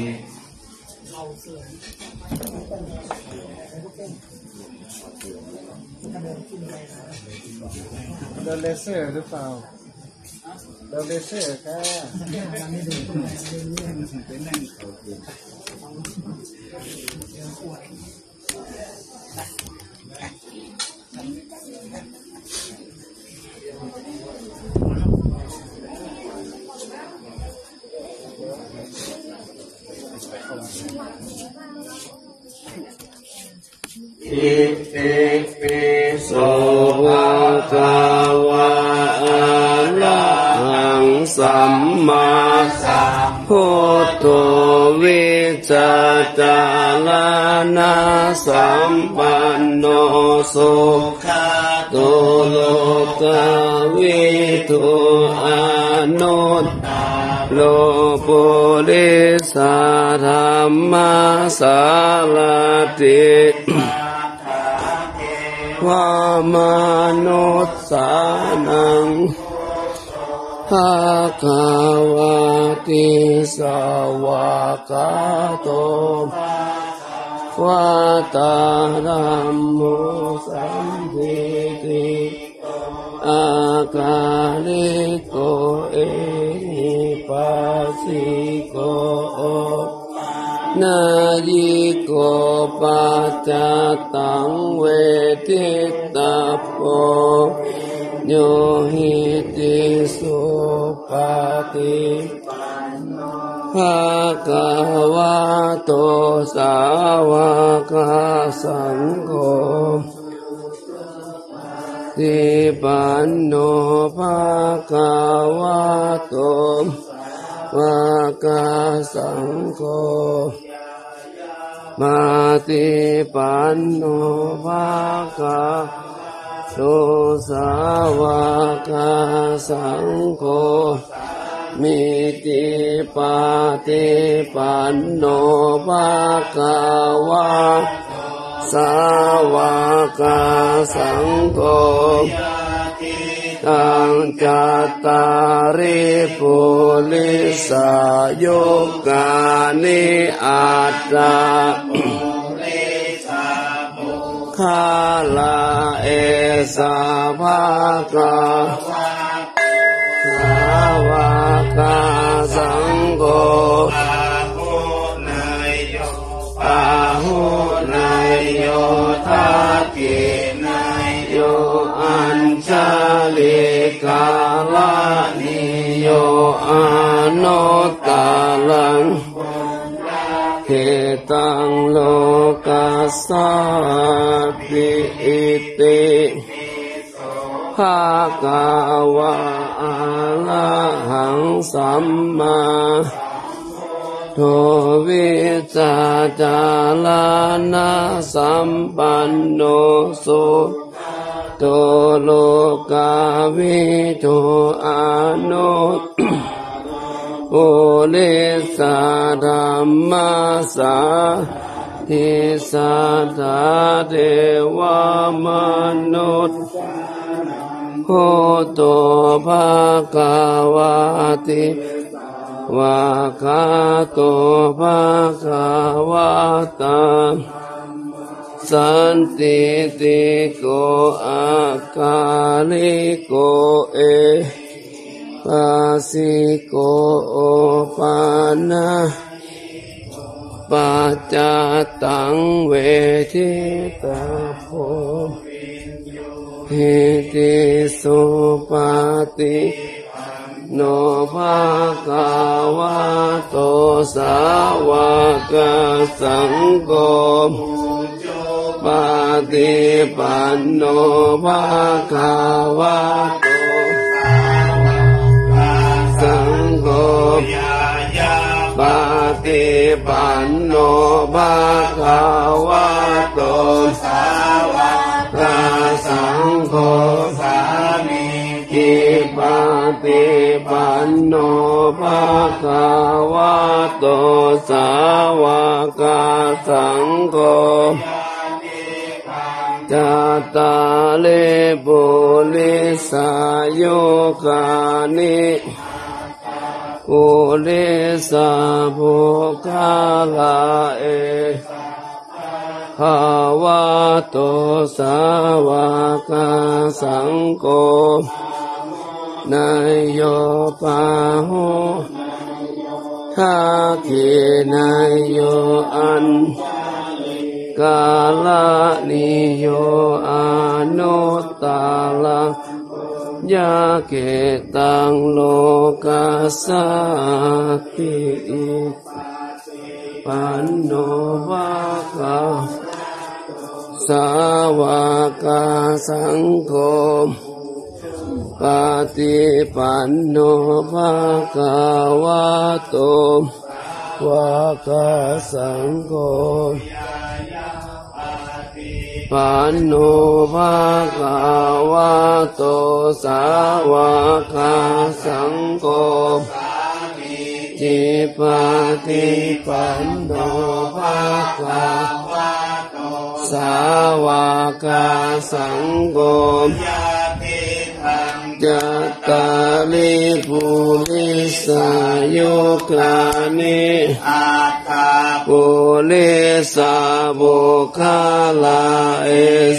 โดนเลเซอร์หรือเปล่าโดนเลเซอร์ค่ะ อิติปิโสภะคะวะอะระหังสัมมาสัมพุทโธวิจาจารณะสัมปันโนสุขโตโลกวิทูอานุตโลปุริสธรรมสารติวามนุสสานังภะคะวะติสวากาโตวะตาธัมโมสัมภิติอากาลิโกเอหิปัสสิโกนายิโกปัจจตังเวทิตาโพโยหิติสุปฏิภะคะวะโตสาวกสังโฆติปันโนภะคะวะโตภะคะสังโฆมาติปันโนภะคะโตสาวกสังโฆมิติปาติปันโนภะคะวะสาวกสังโฆตังจัตตาริปุริสายุกานิอัตตาคาลาเอสาภะคะสาวกสังโฆอาหุนายโยทักขินายโยอัญชลิกาลานิโยอนุตตลังเขตังโลกัสสะปิอิติภะคะวะอะระหังสัมมาโทวิจาจารณะสัมปันโนสุโตโลกวิทูอานุตปุริสธรรมสาทิสัทธาเทวมนุษย์โหตุภะคะวะติวะคาโตภะคะวะตาสันติติโกอาคาลิโกเอปัสสิโกโอปานะปัจจตังเวทิตาโพหิติสุปฏิโนภะคะวะโตสาวกสังโฆปฏิปันโนภะคะวะโตสังโฆปฏิปันโนภะคะวะโตสาวกสังโฆสามีจิปฏิปันโนภะคะวะโตสาวกสังโฆจัตตาริปุริสายุคานิปุริสาภุคาลาเอภาวะโตสาวกสังโฆนายโยปาหุทักขินายโยอัญกาลนิโยอนุตตลังยาเกตังโลกัสสะปิปันโนภะคะ สาวกสังโฆปฏิปันโนภะคะวะโตวากาสังโฆปันโนภะคะวะโตสาวกสังโฆจิปฏิปันโนภะคะวะโตสาวกสังโฆจัตตาริปุริสายุคลานิปุริสาบุคาลาเอ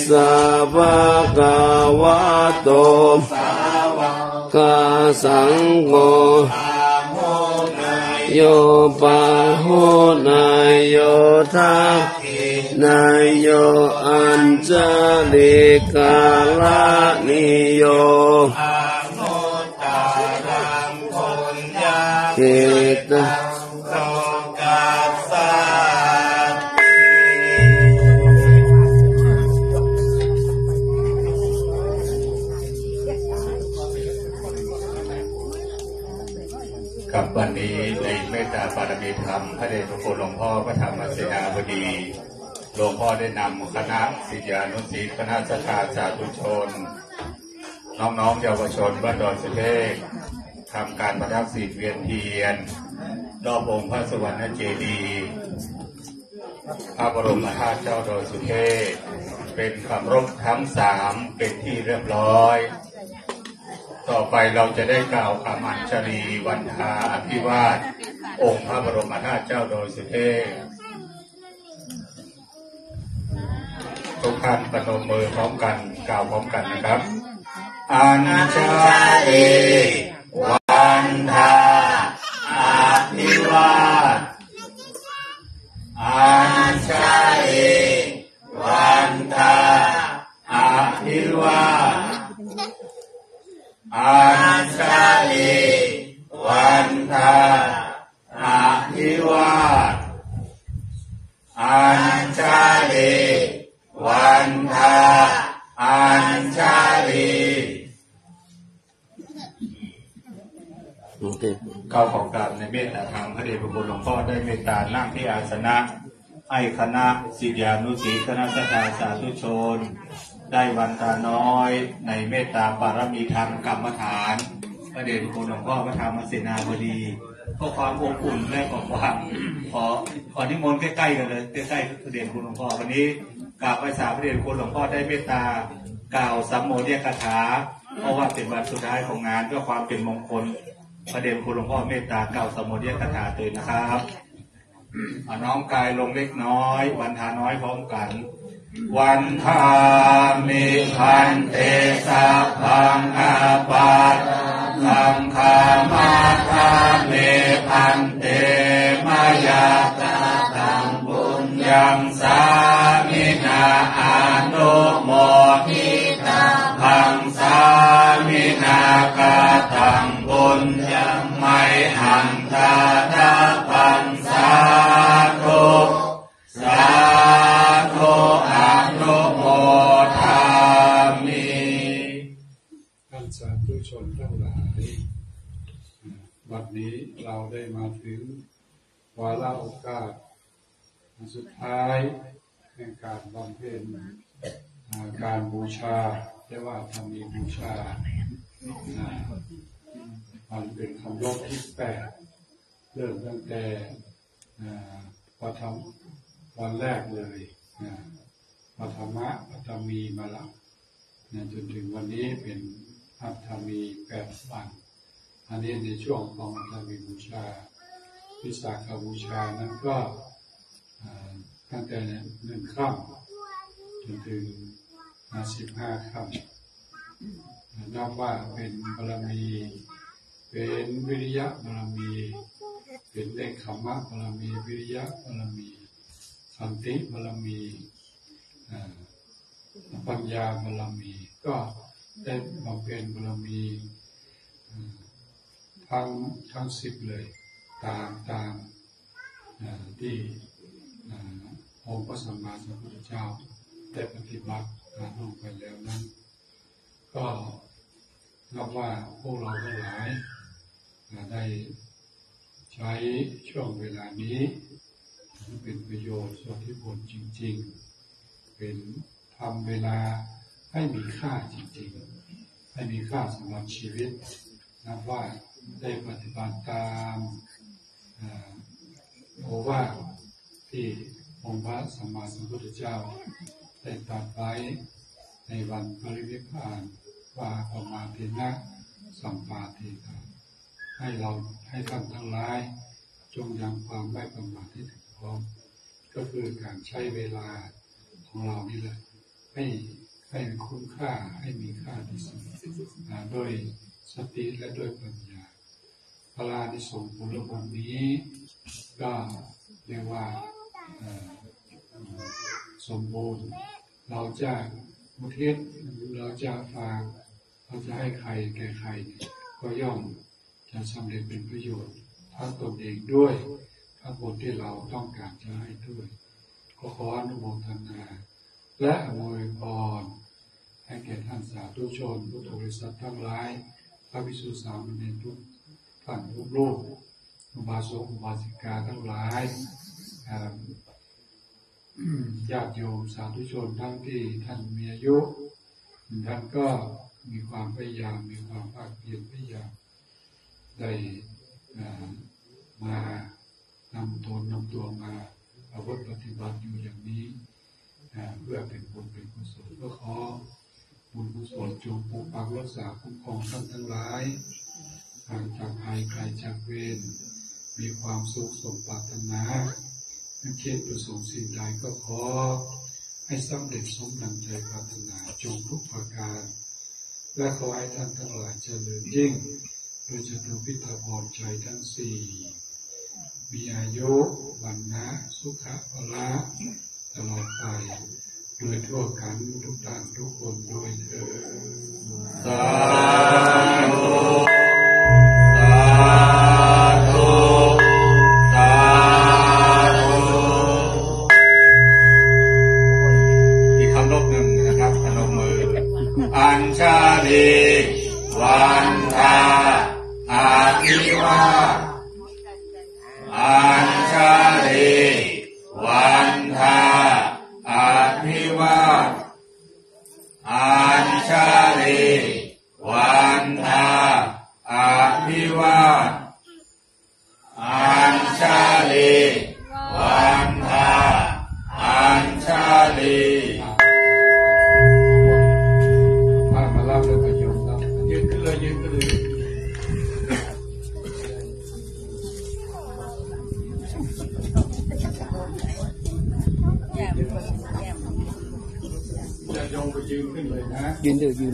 สะภะคะวะโตกาสังโฆโยปะหุนายโยทักนายโยอัญจลิกาลานิโยเกตกับวันนี้ในเมตตาบารมีธรรมพระเดชพระคุณหลวงพ่อพระธรรมเสนาบดีหลวงพ่อได้นำคณะศิษยานุศิษย์คณะสัทธาสาธุชนน้องๆเยาวชนบ้านดอนสุเทพทำการประทับศีลเวียนเทียนรอบองค์พระสวรรณเจดีย์พระบรมธาตุเจ้าดอยสุเทพเป็นคำรบทั้ง3เป็นที่เรียบร้อยต่อไปเราจะได้กล่าวคำอัญชลีวันทาอภิวาทองค์พระบรมธาตุเจ้าดอยสุเทพทุกท่านประนมมือพร้อมกันกล่าวพร้อมกันนะครับอัญชลีวันทาอภิวาทอัญชลีวันทาอภิวาทอัญชลีวันทาอภิวาทอัญชลีวันทาอัญชลีเข้าของกราบในเมตตาธรรมพระเดชพระคุณหลวงพ่อได้เมตตานั่งที่อาสนะให้คณะศิษยานุศิษย์คณะสัทธาสาธุชนได้วันตาน้อยในเมตตาบารมีธรรมกรรมฐานพระเดชพระคุณหลวงพ่อพระธรรมเสนาบดีเพื่อความอบอุ่นและความขอนิมนต์ใกล้ๆกันเลยใกล้ๆพระเดชพระคุณหลวงพ่อวันนี้กราบไหว้สาพระเดชพระคุณหลวงพ่อได้เมตตากล่าวสัมโมทคาถาเพราะว่าเป็นวันสุดท้ายของงานเพื่อความเป็นมงคลพระเดชพระคุณหลวงพ่อเมตตากล่าวสัมโมทคาถาเลยนะครับน้อมกายลงเล็กน้อยวันทาน้อยพร้อมกันวันทามิพันเตสัพพังอาปัตตังคามาคาเมพันเตมายาตาตังบุญยังสามินาอนุโมทิตาพังสามินากาตังบุญยังไม่หันทานาพันสาธุสาธุอนุโมทามิท่านสาธุชนทั้งหลายวันนี้เราได้มาถึงวาระโอกาสสุดท้ายแห่งการบำเพ็ญการบูชาเรียกว่าธรรมีบูชามันเป็นคำยกที่8เริ่มตั้งแต่พอทำวันแรกเลยพอธรรมะพอธรรมีมาละจนถึงวันนี้เป็นพระธรรมี8 วันอันนี้ในช่วงของธรรมีบูชาวิสาขบูชานั้นก็ตั้งแต่1 ค่ำจนถึง15 ค่ำนับว่าเป็นบารมีเป็นวิริยะบารมีเป็นเนกขมะบารมีวิริยะบารมีสันติบารมีปัญญาบารมีก็ได้บำเพ็ญบารมีทั้ง10เลยตามที่องค์พระสัมมาสัมพุทธเจ้า ได้ปฏิบัติลงไปแล้วนั้นก็นับว่าพวกเราทั้งหลายได้ใช้ช่วงเวลานี้เป็นประโยชน์ส่วนที่ผลจริงๆเป็นทำเวลาให้มีค่าจริงๆให้มีค่าสำหรับชีวิตนับว่าได้ปฏิบัติตามโอวาทที่องค์พระสัมมาสัมพุทธเจ้าได้ตรัสไว้ในวันปรินิพพานว่าประมาเทนะสัมปาเทนะให้ท่านทั้งหลายจงยังความไม่ประมาทให้ถึงพร้อมก็คือการใช้เวลาของเรานี่แหละให้คุ้มค่าให้มีค่าที่สุดโดยสติและด้วยปัญญาพลานิสงส์ผลบุญนี้ก็เรียกว่าสมบูรณ์เราจะมุทิศเราจะฝากเราจะให้ใครแก่ใครก็ย่อมจะสำเร็จเป็นประโยชน์ทั้งตนเองด้วยทั้งคนที่เราต้องการจะให้ด้วยก็ขออนุโมทนาและอวยพรให้แก่ท่านสาธุชนพุทธบริษัททั้งหลายพระภิกษุสามเณรทุกท่านทุกรูปอุบาสกอุบาสิกาทั้งหลายญาติโยมสาธุชนทั้งที่ท่านมีอายุท่านก็มีความพยายามมีความภาคเพียรพยายามได้มานำตัวมาประพฤติปฏิบัติอยู่อย่างนี้เพื่อเป็นบุญเป็นกุศลก็ขอบุญกุศลจงปกปักรักษาคุ้มครองท่านทั้งหลายห่างจากภัยไกลจากเวรมีความสุขสมปรารถนาไม่คิดประสงค์สิ่งใดก็ขอให้สำเร็จสมดังใจปรารถนาจงทุกประการและขอให้ท่านทั้งหลายเจริญยิ่งโดยจะถึงพิธพรใจทั้งสี่มีอายุวันนะสุขะพละตลอดไปโดยทั่วกันทุกท่านทุกคนด้วยเถิดสาธุสาธุสาธุอีกคำนบหนึ่งนะครับพนมมืออัญชาลีวันทาอาทิวาอัญชาลีวันทาอาทิวาอัญชาลีวันทาอาทิวาอัญชาลีวันทาอัญชาลีมาเล่าเรื่องประโยชน์ครับยืนขึ้นเลยยืนขึ้นเลยจะโยงไปยืนขึ้นเลยนะยืนเดี๋ยวยืน